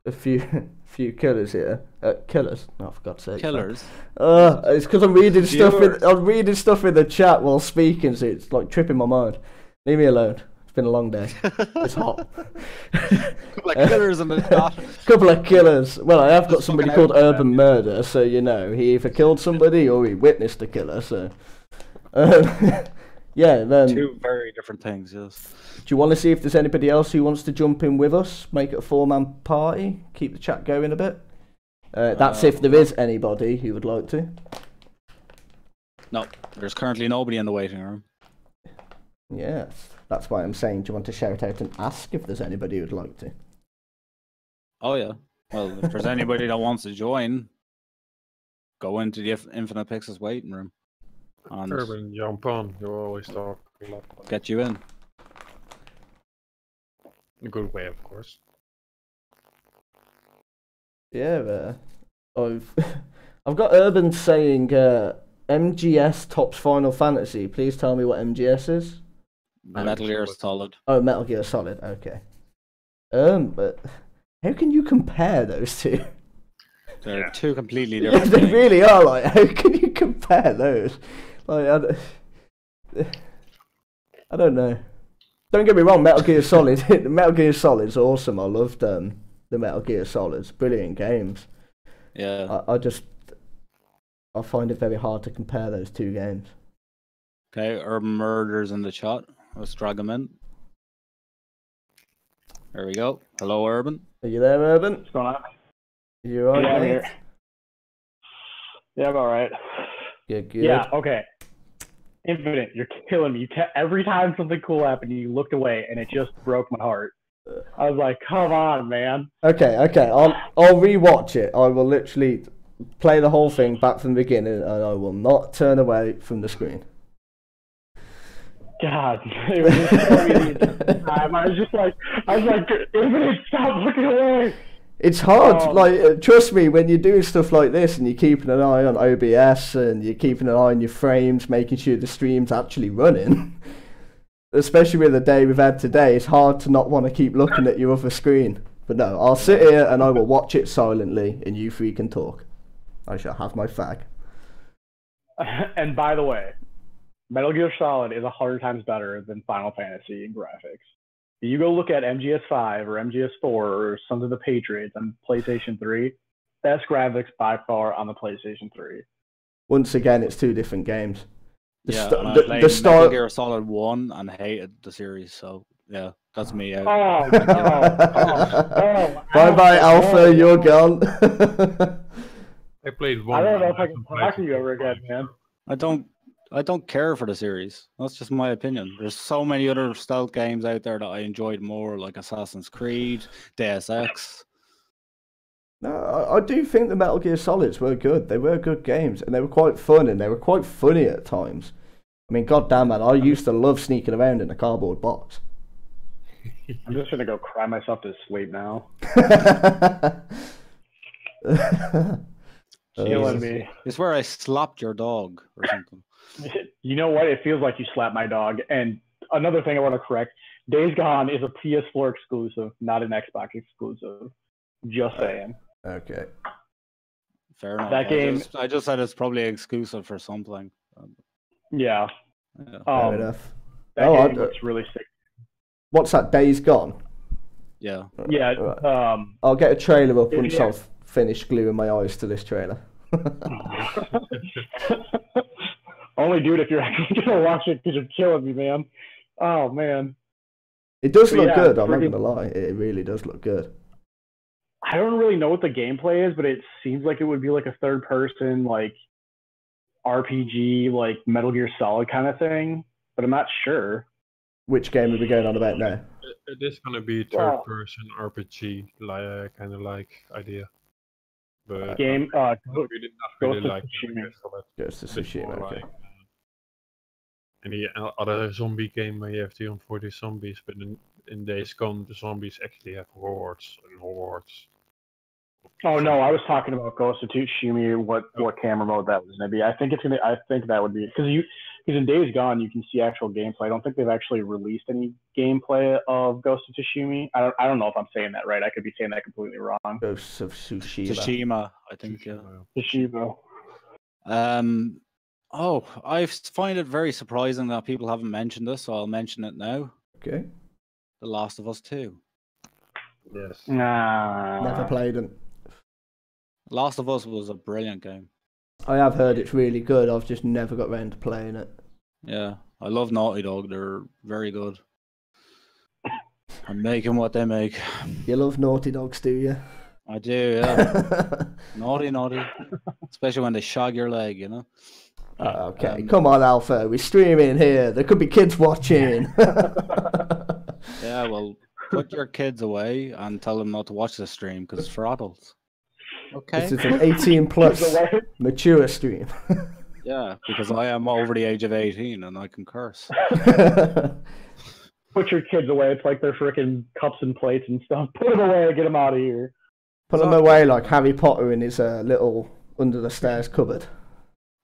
Speaker 3: a few killers here, killers. Oh, for God's sake.
Speaker 2: Killers.
Speaker 3: It's because I'm reading stuff. I'm reading stuff in the chat while speaking, so it's like tripping my mind. Leave me alone. It's been a long day. It's hot.
Speaker 2: Couple of killers in the chat.
Speaker 3: Couple of killers. Well, I have got somebody called Urban Murder, so you know he either killed somebody or he witnessed a killer. So, yeah. Then
Speaker 2: two very different things. Yes.
Speaker 3: Do you want to see if there's anybody else who wants to jump in with us? Make it a 4-man party. Keep the chat going a bit. That's if there is anybody who would like to.
Speaker 2: No, there's currently nobody in the waiting room.
Speaker 3: Yes, that's why I'm saying, do you want to shout out and ask if there's anybody who'd like to?
Speaker 2: Oh, yeah. Well, if there's anybody that wants to join, go into the Infinite Pyxis waiting room. And
Speaker 4: Urban, jump on. You always talk a lot.
Speaker 2: Get you in.
Speaker 4: In a good way, of course.
Speaker 3: Yeah, I've got Urban saying MGS tops Final Fantasy. Please tell me what MGS is.
Speaker 2: Metal Gear Solid.
Speaker 3: Oh, Metal Gear Solid. Okay. But how can you compare those two?
Speaker 2: They're two completely different.
Speaker 3: They really are. Like, how can you compare those? Like, I don't know. Don't get me wrong, Metal Gear Solid. The Metal Gear Solid's awesome. I loved the Metal Gear Solids. Brilliant games.
Speaker 2: Yeah.
Speaker 3: I find it very hard to compare those two games.
Speaker 2: Okay, Urban Murder's in the chat. Let's drag him in. There we go. Hello, Urban.
Speaker 3: Are you there, Urban?
Speaker 6: What's going on?
Speaker 3: You alright,
Speaker 6: yeah,
Speaker 3: mate?
Speaker 6: here. Yeah, I'm alright.
Speaker 3: Good.
Speaker 6: Yeah, okay. Infinite, you're killing me. Every time something cool happened, you looked away, and it just broke my heart. I was like, come on, man.
Speaker 3: Okay. I'll rewatch it. I will literally play the whole thing back from the beginning, and I will not turn away from the screen.
Speaker 6: God, it was just so easy at the time. I was like, Infinite, stop looking away.
Speaker 3: It's hard, like, trust me, when you're doing stuff like this and you're keeping an eye on OBS and you're keeping an eye on your frames, making sure the stream's actually running, especially with the day we've had today, it's hard to not want to keep looking at your other screen. But no, I'll sit here and I will watch it silently and you three can talk. I shall have my fag.
Speaker 6: And by the way, Metal Gear Solid is 100 times better than Final Fantasy in graphics. You go look at MGS5 or MGS4 or Sons of the Patriots on PlayStation 3, best graphics by far on the PlayStation 3.
Speaker 3: Once again, it's two different games.
Speaker 2: The Metal Gear Solid 1 and hated the series, so yeah, that's me out.
Speaker 3: Bye, Alpha, you're gone.
Speaker 4: I played one.
Speaker 6: I don't know if I can talk to you ever again, man.
Speaker 2: I don't care for the series. That's just my opinion. There's so many other stealth games out there that I enjoyed more, like Assassin's Creed, Deus Ex.
Speaker 3: No, I do think the Metal Gear Solids were good. They were good games, and they were quite fun, and they were quite funny at times. I mean, goddamn, man, I used to love sneaking around in a cardboard box.
Speaker 6: I'm just gonna go cry myself to sleep now. Killing me.
Speaker 2: It's where I slapped your dog or something.
Speaker 6: You know what? It feels like you slapped my dog. And another thing I want to correct: Days Gone is a PS4 exclusive, not an Xbox exclusive. Just saying.
Speaker 3: Okay.
Speaker 2: Fair enough.
Speaker 6: That game.
Speaker 2: I just said it's probably exclusive for something.
Speaker 6: Yeah.
Speaker 3: Fair enough.
Speaker 6: That game looks really sick.
Speaker 3: What's that? Days Gone.
Speaker 2: Yeah.
Speaker 6: Yeah.
Speaker 3: Right. I'll get a trailer up once I've finished gluing my eyes to this trailer.
Speaker 6: Only do it if you're actually gonna watch it because you're killing me, man. Oh man.
Speaker 3: It does look good. I'm not gonna lie. It really does look good.
Speaker 6: I don't really know what the gameplay is, but it seems like it would be like a third-person, like RPG, like Metal Gear Solid kind of thing. But I'm not sure.
Speaker 3: Which game are we going on about now?
Speaker 4: It is gonna be third-person RPG, kind of like idea. But
Speaker 6: game
Speaker 4: Ghost of Tsushima.
Speaker 3: Ghost of Tsushima. Okay.
Speaker 4: Any other zombie game where you have to hunt for the zombies, but in Days Gone, the zombies actually have hordes and hordes.
Speaker 6: Oh no, I was talking about Ghost of Tsushima. What camera mode that was gonna be? I think that would be because in Days Gone you can see actual gameplay. I don't think they've actually released any gameplay of Ghost of Tsushima. I don't know if I'm saying that right. I could be saying that completely wrong.
Speaker 3: Ghost of Tsushima.
Speaker 2: Tsushima, I think. Yeah.
Speaker 6: Tsushima.
Speaker 2: Oh, I find it very surprising that people haven't mentioned this, so I'll mention it now.
Speaker 3: Okay.
Speaker 2: The Last of Us 2.
Speaker 4: Yes.
Speaker 6: Nah.
Speaker 3: Never played it.
Speaker 2: Last of Us was a brilliant game.
Speaker 3: I have heard it's really good. I've just never got around to playing it.
Speaker 2: Yeah, I love Naughty Dog. They're very good. I'm making what they make.
Speaker 3: You love Naughty Dogs, do you?
Speaker 2: I do, yeah. Naughty. Especially when they shag your leg, you know?
Speaker 3: Okay, come on, Alpha. We're streaming here. There could be kids watching.
Speaker 2: Yeah, well, put your kids away and tell them not to watch this stream because it's for adults. Okay.
Speaker 3: This is an 18 plus mature stream.
Speaker 2: Yeah, because I am over the age of 18 and I can curse.
Speaker 6: Put your kids away. It's like they're freaking cups and plates and stuff. Put them away and get them out of here.
Speaker 3: Put them away like Harry Potter in his little under the stairs cupboard.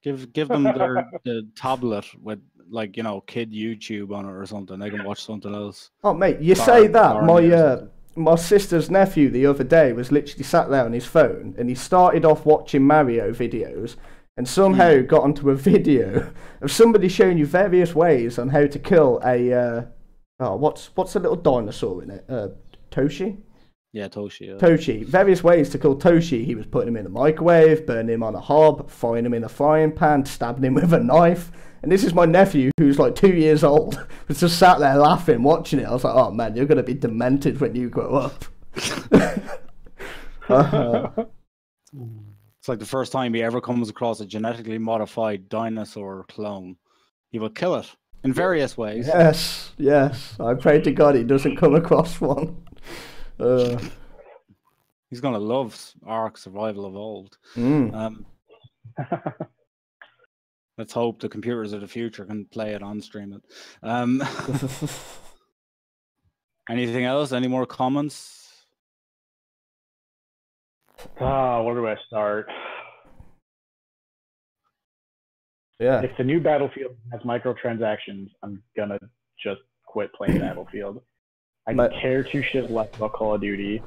Speaker 2: Give them the tablet with, like, you know, kid YouTube on it or something. They can watch something else.
Speaker 3: Oh mate, you say that. My sister's nephew the other day was literally sat there on his phone and he started off watching Mario videos and somehow got onto a video of somebody showing you various ways on how to kill a what's a little dinosaur in it? Toshi?
Speaker 2: Yeah, Toshi. Yeah.
Speaker 3: Toshi. Various ways to kill Toshi. He was putting him in a microwave, burning him on a hob, frying him in a frying pan, stabbing him with a knife. And this is my nephew, who's like 2 years old, was just sat there laughing, watching it. I was like, oh man, you're going to be demented when you grow up.
Speaker 2: It's like the first time he ever comes across a genetically modified dinosaur clone. he will kill it in various ways.
Speaker 3: Yes, yes. I pray to God he doesn't come across one.
Speaker 2: He's gonna love Ark Survival Evolved. Let's hope the computers of the future can play it on stream it. Anything else? Any more comments?
Speaker 6: Where do I start?
Speaker 3: Yeah.
Speaker 6: If the new Battlefield has microtransactions, I'm gonna just quit playing Battlefield. I care two shit less about Call of Duty.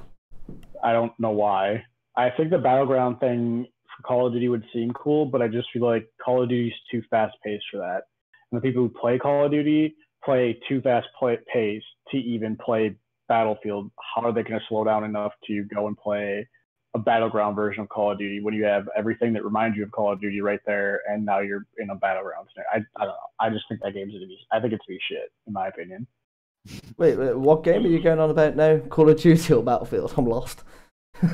Speaker 6: I don't know why. I think the Battleground thing for Call of Duty would seem cool, but I just feel like Call of Duty is too fast-paced for that. And the people who play Call of Duty play too fast-paced to even play Battlefield. How are they going to slow down enough to go and play a Battleground version of Call of Duty when you have everything that reminds you of Call of Duty right there, and now you're in a Battleground? I don't know. I just think that game's going to be... I think it's going to be shit, in my opinion.
Speaker 3: Wait, what game are you going on about now? Call of Duty or Battlefield? I'm lost.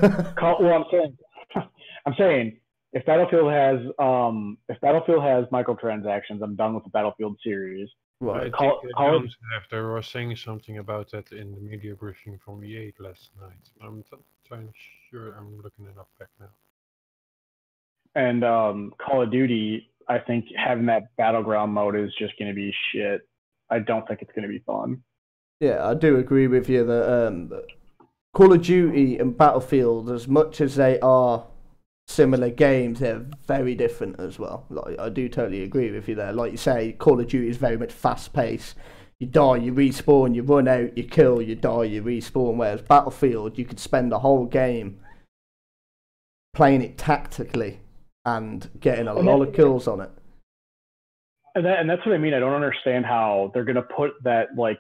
Speaker 6: Well, I'm saying if Battlefield has microtransactions, I'm done with the Battlefield series.
Speaker 3: Right.
Speaker 4: They were saying something about that in the media briefing from EA last night. I'm looking it up back now.
Speaker 6: And Call of Duty, I think having that Battleground mode is just going to be shit. I don't think it's going to be fun.
Speaker 3: Yeah, I do agree with you that Call of Duty and Battlefield, as much as they are similar games, they're very different as well. Like, I do totally agree with you there. Like you say, Call of Duty is very much fast-paced. You die, you respawn, you run out, you kill, you die, you respawn. Whereas Battlefield, you could spend the whole game playing it tactically and getting a lot of kills on it.
Speaker 6: And that's what I mean. I don't understand how they're going to put an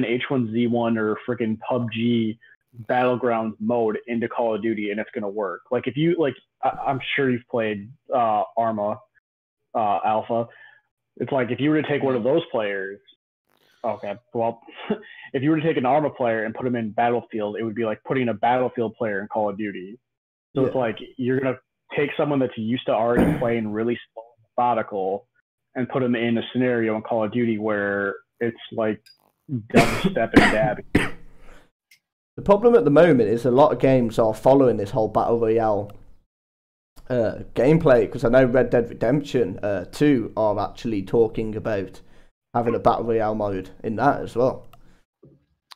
Speaker 6: H1Z1 or freaking PUBG Battleground mode into Call of Duty and it's going to work. Like, if you, I'm sure you've played Arma Alpha. It's like, if you were to take one of those players, okay, well, if you were to take an Arma player and put him in Battlefield, it would be like putting a Battlefield player in Call of Duty. So It's like, you're going to take someone that's used to already playing really slow and methodical and put them in a scenario in Call of Duty where it's like dubstep and dabbing.
Speaker 3: The problem at the moment is a lot of games are following this whole Battle Royale gameplay, because I know Red Dead Redemption 2 are actually talking about having a Battle Royale mode in that as well.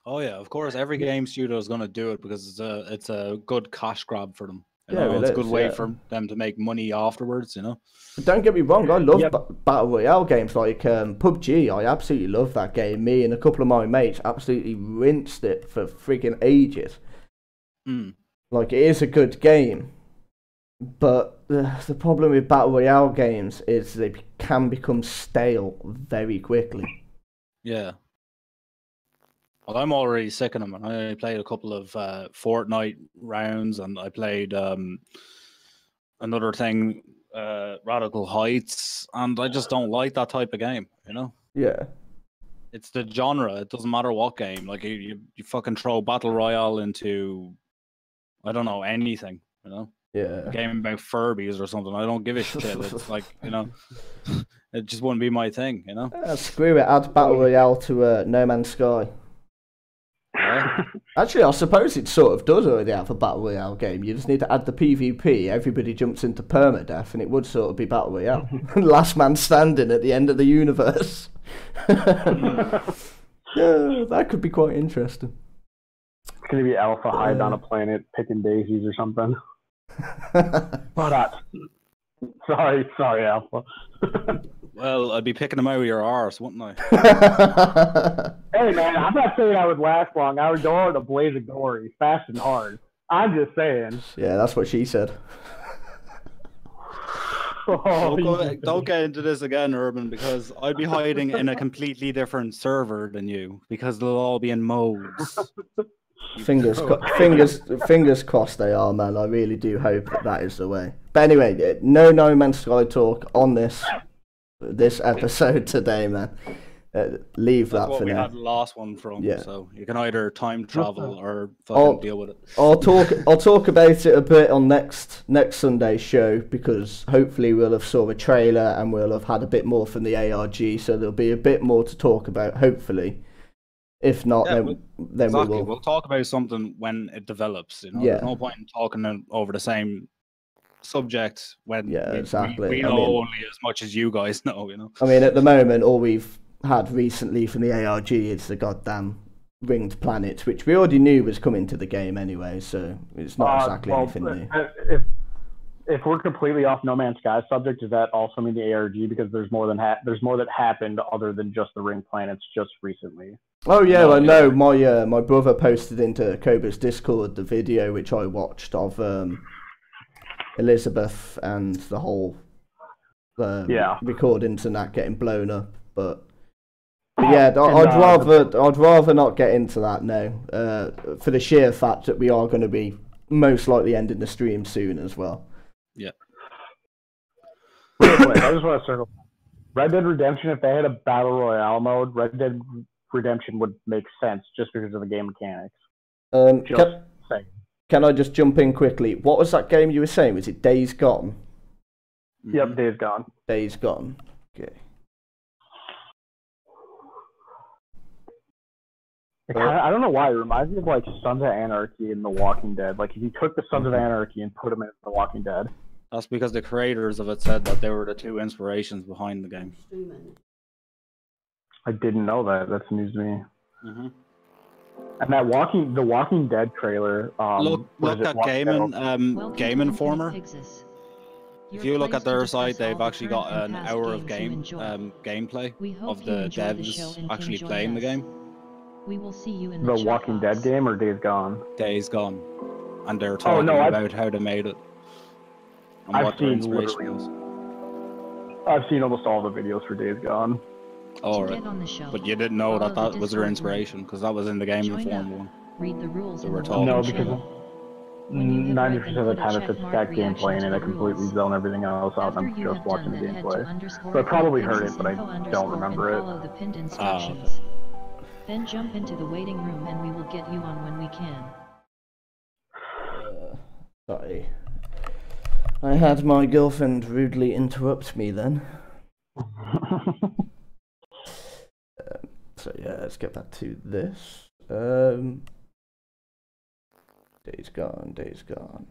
Speaker 3: Oh
Speaker 2: yeah, of course, every game studio is going to do it because it's a good cash grab for them.
Speaker 3: It's
Speaker 2: a good way for them to make money afterwards, But
Speaker 3: don't get me wrong, I love Battle Royale games like PUBG. I absolutely love that game. Me and a couple of my mates absolutely rinsed it for freaking ages. Like, it is a good game, but the problem with Battle Royale games is they can become stale very quickly.
Speaker 2: Yeah. Well, I'm already sick of them. I played a couple of Fortnite rounds, and I played another thing, Radical Heights, and I just don't like that type of game,
Speaker 3: Yeah.
Speaker 2: It's the genre. It doesn't matter what game. Like, you fucking throw Battle Royale into, I don't know, anything,
Speaker 3: Yeah.
Speaker 2: A game about Furbies or something. I don't give a shit. It's like, it just wouldn't be my thing,
Speaker 3: Screw it, add Battle Royale to No Man's Sky.
Speaker 2: Yeah.
Speaker 3: Actually, I suppose it sort of does already have a Battle Royale game. You just need to add the PvP, everybody jumps into permadeath, and it would sort of be Battle Royale. Last man standing at the end of the universe. Yeah, that could be quite interesting.
Speaker 6: It's going to be Alpha hide on a planet picking daisies or something. Sorry, Alpha.
Speaker 2: Well, I'd be picking them out of your arse, wouldn't I?
Speaker 6: Hey, man, I'm not saying I would last long. I would go on a blaze of glory, fast and hard. I'm just saying.
Speaker 3: Yeah, that's what she said.
Speaker 2: Don't get into this again, Urban, because I'd be hiding in a completely different server than you, because they'll all be in modes.
Speaker 3: Fingers crossed they are, man. I really do hope that is the way. But anyway, no Man's Sky talk on this episode today, man. leave
Speaker 2: That's
Speaker 3: that
Speaker 2: what
Speaker 3: for
Speaker 2: we
Speaker 3: now.
Speaker 2: had the last one from.
Speaker 3: Yeah.
Speaker 2: So you can either time travel or
Speaker 3: I'll-
Speaker 2: fucking deal with it.
Speaker 3: I'll talk about it a bit on next Sunday's show, because hopefully we'll have saw a trailer and we'll have had a bit more from the ARG, so there'll be a bit more to talk about, hopefully. If not,
Speaker 2: Yeah,
Speaker 3: then
Speaker 2: exactly.
Speaker 3: we will.
Speaker 2: We'll talk about something when it develops. You know,
Speaker 3: Yeah.
Speaker 2: there's no point in talking over the same subject when
Speaker 3: exactly.
Speaker 2: we know only as much as you guys know. You know.
Speaker 3: I mean, at the moment, all we've had recently from the ARG is the goddamn Ringed Planet, which we already knew was coming to the game anyway, so it's not exactly anything new.
Speaker 6: If we're completely off No Man's Sky subject, does that also mean the ARG? Because there's more that happened other than just the Ring Planets just recently.
Speaker 3: Oh yeah, I know. My brother posted into Cobra's Discord the video which I watched of Elizabeth and the whole recordings and that getting blown up. But yeah, I'd rather not get into that now. For the sheer fact that we are going to be most likely ending the stream soon as well.
Speaker 2: Yeah.
Speaker 6: Wait, I just want to circle. Red Dead Redemption, if they had a battle royale mode, Red Dead Redemption would make sense just because of the game mechanics.
Speaker 3: Can I just jump in quickly? What was that game you were saying? Was it Days Gone?
Speaker 6: Yep, Days Gone.
Speaker 3: Days Gone. Okay.
Speaker 6: I don't know why. It reminds me of like Sons of Anarchy and The Walking Dead. Like if you took the Sons of Anarchy and put them in The Walking Dead.
Speaker 2: That's because the creators of it said that they were the two inspirations behind the game.
Speaker 6: I didn't know that. That's news to me.
Speaker 2: Mm-hmm.
Speaker 6: And that The Walking Dead trailer.
Speaker 2: Look at Game Informer.
Speaker 1: Pyxis.
Speaker 2: If you look at their site, they've actually got an hour of gameplay of the devs actually playing the game.
Speaker 1: We will see you in
Speaker 6: the Walking Dead game or Days Gone?
Speaker 2: Days Gone, and they're talking about how they made it and what their inspiration was.
Speaker 6: I've seen almost all the videos for Days Gone.
Speaker 2: All right, but you didn't know that was their inspiration because that was in the Game Informer one.
Speaker 1: Read the rules.
Speaker 6: No, because 90% of the time it's that gameplay and I completely zone everything else out and I'm just watching the gameplay. So I probably heard it, but I don't remember it.
Speaker 1: Then jump into the waiting room and we will get you on when we can.
Speaker 3: Sorry. I had my girlfriend rudely interrupt me then. So yeah, let's get back to this. Days Gone, Days Gone.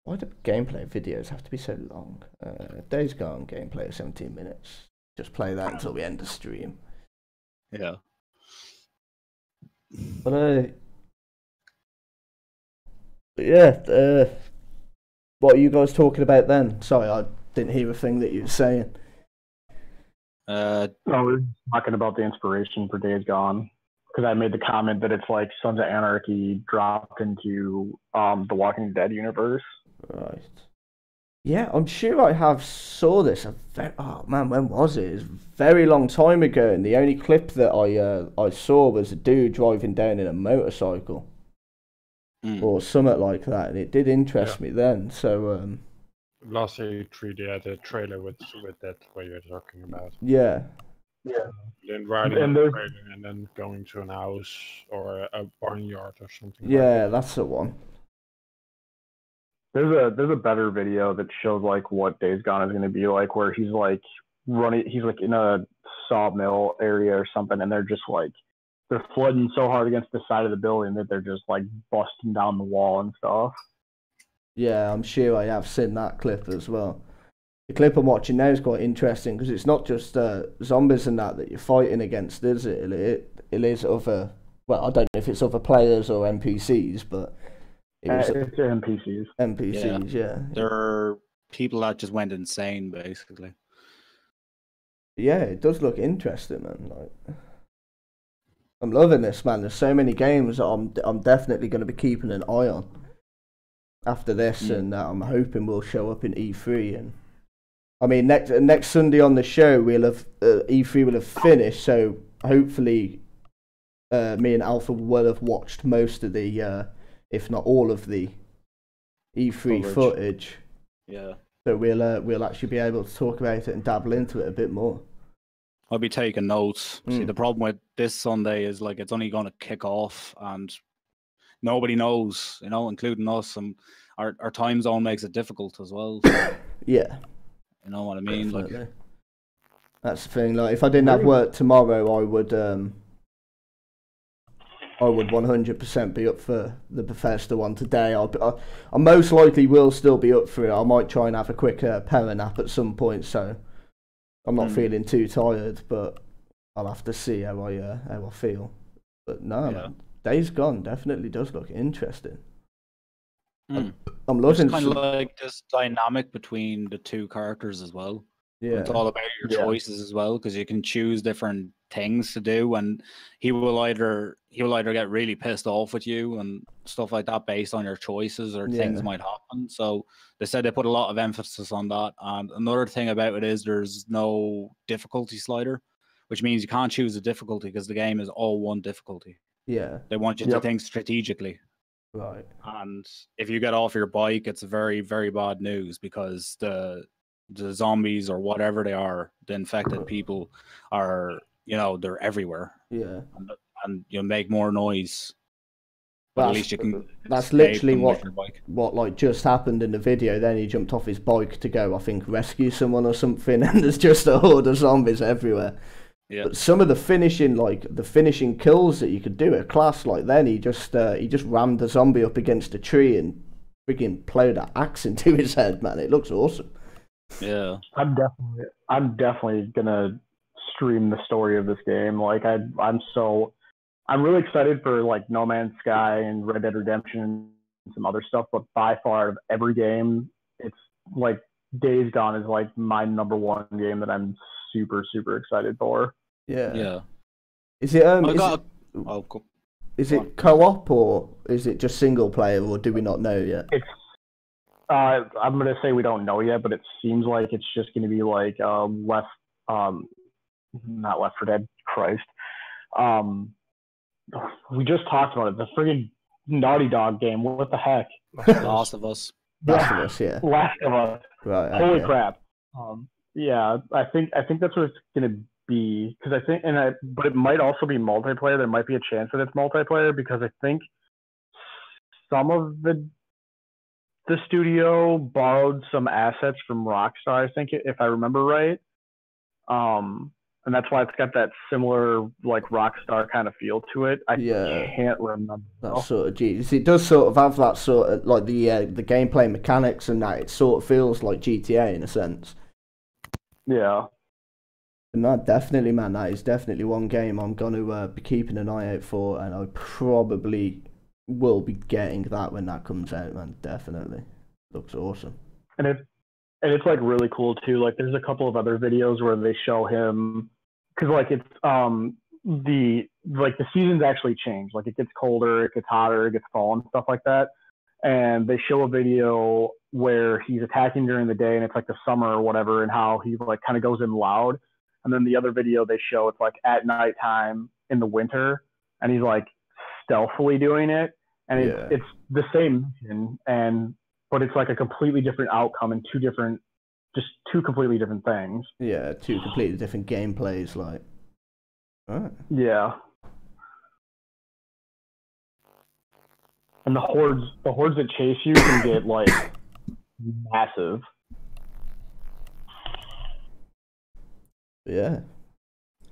Speaker 3: Why do gameplay videos have to be so long? Days Gone gameplay 17 minutes. Just play that until we end the stream.
Speaker 2: Yeah.
Speaker 3: But yeah, what are you guys talking about then? Sorry, I didn't hear a thing that you were saying.
Speaker 6: we're talking about the inspiration for Days Gone. Because I made the comment that it's like Sons of Anarchy dropped into the Walking Dead universe.
Speaker 3: Right. Yeah, I'm sure I have saw this. Oh man, when was it? It was a very long time ago, and the only clip that I saw was a dude driving down in a motorcycle or something like that, and it did interest me then. So
Speaker 4: last year 3D had a trailer with that what you're talking about.
Speaker 3: Yeah.
Speaker 4: Then riding a trailer and then going to an house or a barnyard or something.
Speaker 3: Yeah, that's the one.
Speaker 6: There's a better video that shows like what Days Gone is going to be like, where he's like in a sawmill area or something, and they're flooding so hard against the side of the building that they're just like busting down the wall and stuff.
Speaker 3: Yeah, I'm sure I have seen that clip as well. The clip I'm watching now is quite interesting because it's not just zombies and that you're fighting against, is it? It is other. Well, I don't know if it's other players or NPCs, but
Speaker 6: it's NPCs.
Speaker 3: NPCs, yeah.
Speaker 2: There are people that just went insane, basically.
Speaker 3: Yeah, it does look interesting, man. Like, I'm loving this, man. There's so many games that I'm definitely going to be keeping an eye on after this, and I'm hoping will show up in E3. And I mean, next Sunday on the show, we'll have E3 will have finished, so hopefully, me and Alpha will have watched most of the, if not all of the E3 footage.
Speaker 2: Yeah.
Speaker 3: So we'll actually be able to talk about it and dabble into it a bit more.
Speaker 2: I'll be taking notes. See, the problem with this Sunday is like it's only going to kick off, and nobody knows, you know, including us, and our time zone makes it difficult as well. So,
Speaker 3: Yeah,
Speaker 2: you know what I mean?
Speaker 3: definitely.
Speaker 2: Like,
Speaker 3: that's the thing. Like, if I didn't have work tomorrow, I would 100% be up for the Bethesda one today. I most likely will still be up for it. I might try and have a quick power nap at some point, so I'm not feeling too tired, but I'll have to see how I feel. But no, man, Days Gone definitely does look interesting. I'm loving
Speaker 2: it's kind of like this dynamic between the two characters as well.
Speaker 3: Yeah,
Speaker 2: it's all about your choices as well, because you can choose different things to do, and he will either get really pissed off with you and stuff like that based on your choices, or things might happen. So they said they put a lot of emphasis on that. And another thing about it is there's no difficulty slider, which means you can't choose a difficulty because the game is all one difficulty.
Speaker 3: Yeah,
Speaker 2: they want you to think strategically.
Speaker 3: Right.
Speaker 2: And if you get off your bike, it's very, very bad news, because the zombies or whatever they are, the infected people are, you know, they're everywhere.
Speaker 3: Yeah.
Speaker 2: And you'll make more noise. But at least you can.
Speaker 3: That's literally what like just happened in the video. Then he jumped off his bike to go, I think, rescue someone or something, and there's just a horde of zombies everywhere.
Speaker 2: Yeah.
Speaker 3: But some of the finishing kills that you could do at class, like then he just rammed the zombie up against a tree and freaking plowed an axe into his head. Man, it looks awesome.
Speaker 2: Yeah,
Speaker 6: I'm definitely gonna stream the story of this game. Like I'm really excited for like No Man's Sky and Red Dead Redemption and some other stuff, but by far of every game, it's like Days Gone is like my number one game that I'm super, super excited for.
Speaker 3: Yeah. Is it is it co-op, or is it just single player, or do we not know yet?
Speaker 6: It's I'm gonna say we don't know yet, but it seems like it's just gonna be like not Left 4 Dead, Christ. We just talked about it. The friggin' Naughty Dog game. What the heck?
Speaker 2: Last of Us.
Speaker 3: Last of Us, yeah.
Speaker 6: Last of Us.
Speaker 3: Right.
Speaker 6: Holy crap. Yeah, I think that's what it's gonna be, because I think, but it might also be multiplayer. There might be a chance that it's multiplayer, because I think some of the studio borrowed some assets from Rockstar, I think, if I remember right. And that's why it's got that similar like Rockstar kind of feel to it. I can't remember.
Speaker 3: That sort of it does sort of have that sort of like the gameplay mechanics and that. It sort of feels like GTA in a sense.
Speaker 6: Yeah.
Speaker 3: No, definitely, man. That is definitely one game I'm going to be keeping an eye out for, and I probably will be getting that when that comes out, man. Definitely. Looks awesome.
Speaker 6: And it's like really cool too. Like there's a couple of other videos where they show him, because like it's the seasons actually change. Like it gets colder, it gets hotter, it gets fall and stuff like that. And they show a video where he's attacking during the day and it's like the summer or whatever, and how he like kind of goes in loud. And then the other video they show, it's like at nighttime in the winter, and he's like stealthily doing it. And it's the same mission, but it's like a completely different outcome and two completely different things.
Speaker 3: Yeah, two completely different gameplays, like. Right.
Speaker 6: Yeah. And the hordes that chase you can get like massive.
Speaker 3: Yeah.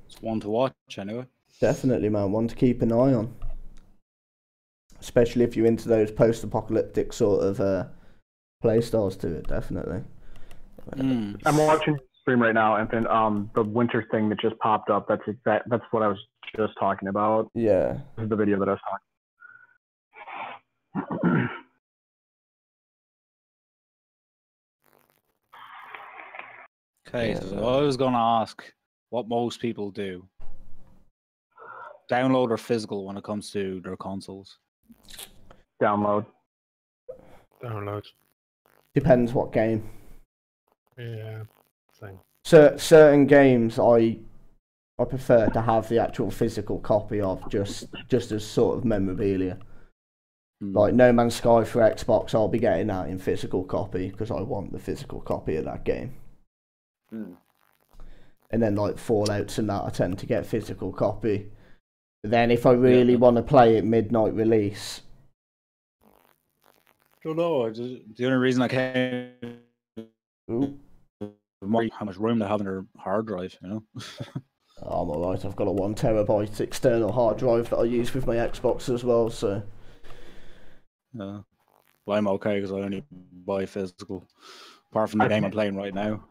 Speaker 2: It's one to watch anyway.
Speaker 3: Definitely, man. One to keep an eye on. Especially if you're into those post-apocalyptic sort of playstyles to it, definitely.
Speaker 6: I'm watching stream right now, and the winter thing that just popped up. That's what I was just talking about.
Speaker 3: Yeah.
Speaker 6: This is the video that I was talking.
Speaker 2: Okay, so I was going to ask what most people do. Download or physical when it comes to their consoles?
Speaker 6: Download.
Speaker 3: Depends what game.
Speaker 4: Yeah, same.
Speaker 3: So certain games I prefer to have the actual physical copy of, just as sort of memorabilia. Like No Man's Sky for Xbox, I'll be getting that in physical copy because I want the physical copy of that game. And then like Fallouts and that, I tend to get physical copy. But then if I really want to play it midnight release,
Speaker 2: don't know. The only reason I came, how much room they have in their hard drive, you know.
Speaker 3: I'm alright. I've got a 1 terabyte external hard drive that I use with my Xbox as well. So
Speaker 2: yeah, well, I'm okay because I only buy physical. Apart from the game I'm playing right now.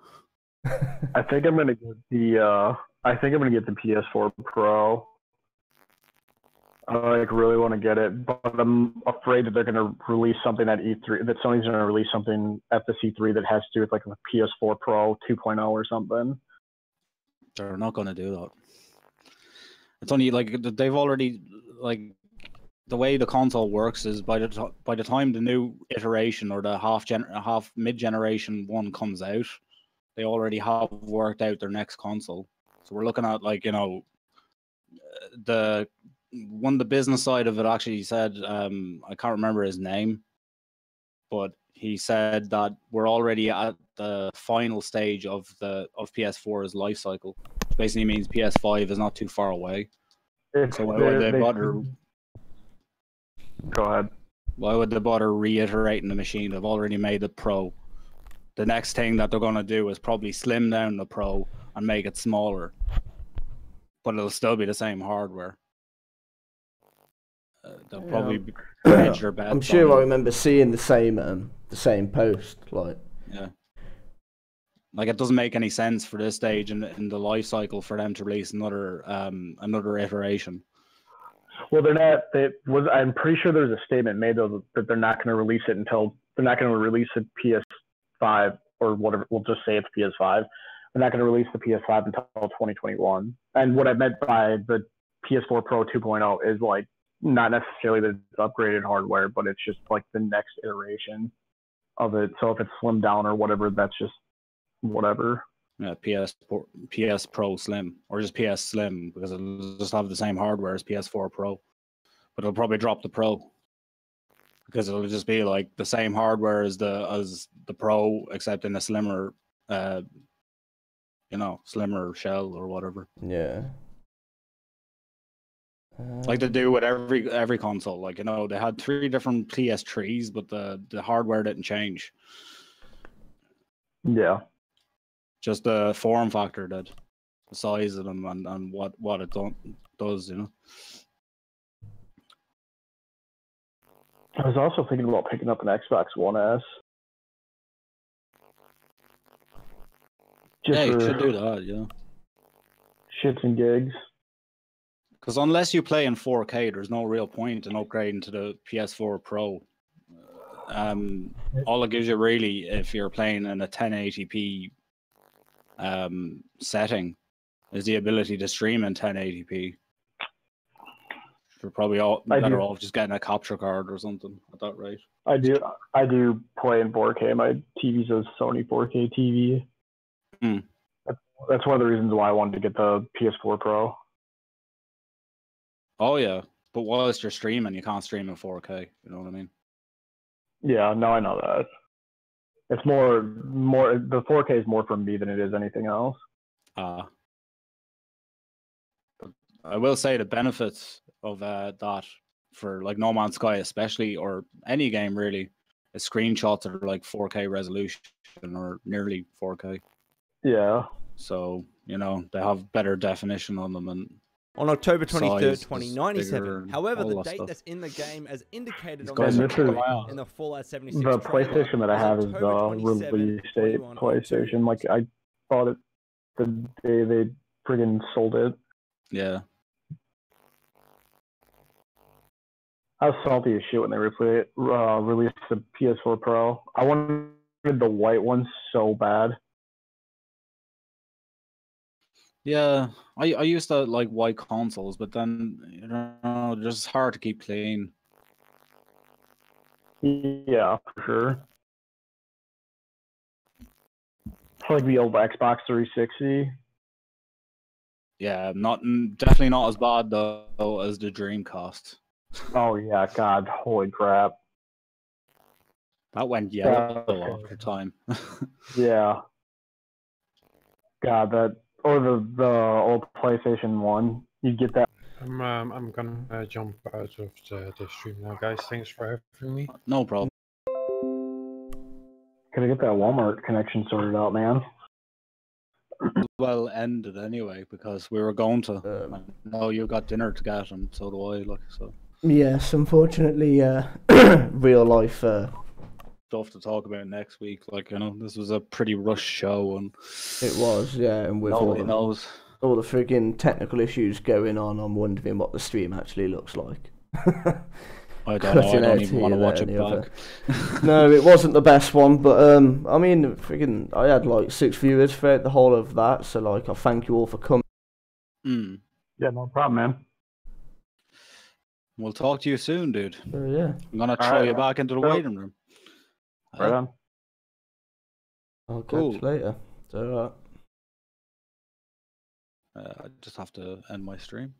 Speaker 6: I think I'm gonna get the. I think I'm gonna get the PS4 Pro. I like really want to get it, but I'm afraid that they're gonna release something at E3. That Sony's gonna release something at the C3 that has to do with like a PS4 Pro 2.0 or something.
Speaker 2: They're not gonna do that. It's only like they've already like the way the console works is by the time the new iteration or the half mid generation one comes out, they already have worked out their next console. So we're looking at like, you know, the business side of it actually said, I can't remember his name, but he said that we're already at the final stage of PS4's life cycle, which basically means PS5 is not too far away. So why would they bother?
Speaker 6: Go ahead.
Speaker 2: Why would they bother reiterating the machine? They've already made the Pro. The next thing that they're going to do is probably slim down the Pro and make it smaller, but it'll still be the same hardware. They'll probably hedge their bets.
Speaker 3: I'm sure I remember seeing the same post. Like,
Speaker 2: yeah, like it doesn't make any sense for this stage in the life cycle for them to release another iteration.
Speaker 6: Well, they're not. I'm pretty sure there's a statement made though that they're not going to release it until they're not going to release it PS5 or whatever. We'll just say it's PS5. They're not going to release the PS5 until 2021. And what I meant by the PS4 Pro 2.0 is like not necessarily the upgraded hardware, but it's just like the next iteration of it. So if it's slimmed down or whatever, that's just whatever.
Speaker 2: Yeah, PS Pro Slim or just PS Slim, because it'll just have the same hardware as PS4 Pro, but it'll probably drop the Pro because it'll just be like the same hardware as the Pro, except in a slimmer, slimmer shell or whatever.
Speaker 3: Yeah.
Speaker 2: Like they do with every console. Like, you know, they had 3 different PS3s, but the hardware didn't change.
Speaker 6: Yeah.
Speaker 2: Just the form factor did, the size of them and what it does, you know.
Speaker 6: I was also thinking about picking up an Xbox One S.
Speaker 2: Yeah, you should do that, yeah.
Speaker 6: Shits and gigs.
Speaker 2: Because unless you play in 4K, there's no real point in upgrading to the PS4 Pro. All it gives you really, if you're playing in a 1080p setting, is the ability to stream in 1080p. You're probably better off just getting a capture card or something at that rate.
Speaker 6: I do play in 4K. My TV's a Sony 4K TV. That's one of the reasons why I wanted to get the PS4 Pro.
Speaker 2: Oh yeah, but whilst you're streaming, you can't stream in 4K. You know what I mean?
Speaker 6: Yeah, no, I know that. It's more the 4K is more for me than it is anything else.
Speaker 2: But I will say the benefits of that for like No Man's Sky especially, or any game really, is screenshots are like 4K resolution or nearly 4K.
Speaker 6: Yeah.
Speaker 2: So, you know, they have better definition on them. And
Speaker 7: on October 23rd,
Speaker 2: size
Speaker 7: 2097. However, the date
Speaker 2: stuff.
Speaker 7: that's in the game as indicated on
Speaker 2: guys
Speaker 7: the
Speaker 2: are
Speaker 7: screen
Speaker 6: wild.
Speaker 7: in the Fallout 76
Speaker 6: The
Speaker 7: trailer
Speaker 6: PlayStation that I have is the
Speaker 7: October 27,
Speaker 6: release date
Speaker 7: 2102.
Speaker 6: PlayStation. Like, I bought it the day they friggin' sold it.
Speaker 2: yeah.
Speaker 6: I was salty as shit when they released the PS4 Pro. I wanted the white one so bad.
Speaker 2: Yeah, I used to like white consoles, but then, you know, they're just hard to keep clean.
Speaker 6: Yeah, for sure. It's like the old Xbox 360.
Speaker 2: Yeah, definitely not as bad though as the Dreamcast.
Speaker 6: Oh yeah, God, holy crap.
Speaker 2: That went yellow
Speaker 6: Okay.
Speaker 2: after time.
Speaker 6: Yeah. God, that or the old PlayStation 1. You get that.
Speaker 4: I'm gonna jump out of the stream now, guys. Thanks for having me.
Speaker 2: No problem.
Speaker 6: Gotta get that Walmart connection sorted out, man.
Speaker 2: Well ended anyway because we were going to. No, you got dinner to get, and so do I. Like so,
Speaker 3: Yes, unfortunately, real life.
Speaker 2: stuff to talk about next week. Like this was a pretty rushed show, and
Speaker 3: It was, yeah, and with
Speaker 2: nobody knows.
Speaker 3: all the frigging technical issues going on, I'm wondering what the stream actually looks like.
Speaker 2: I don't know. I don't even want to watch it back.
Speaker 3: No, it wasn't the best one, but I mean, friggin', I had like 6 viewers throughout the whole of that, so like, I thank you all for coming.
Speaker 6: Yeah, no problem, man.
Speaker 2: We'll talk to you soon, dude.
Speaker 3: Yeah.
Speaker 2: I'm gonna throw you back into the waiting room.
Speaker 6: Right on.
Speaker 3: I'll catch
Speaker 2: Cool.
Speaker 3: you later. It's alright.
Speaker 2: I just have to end my stream.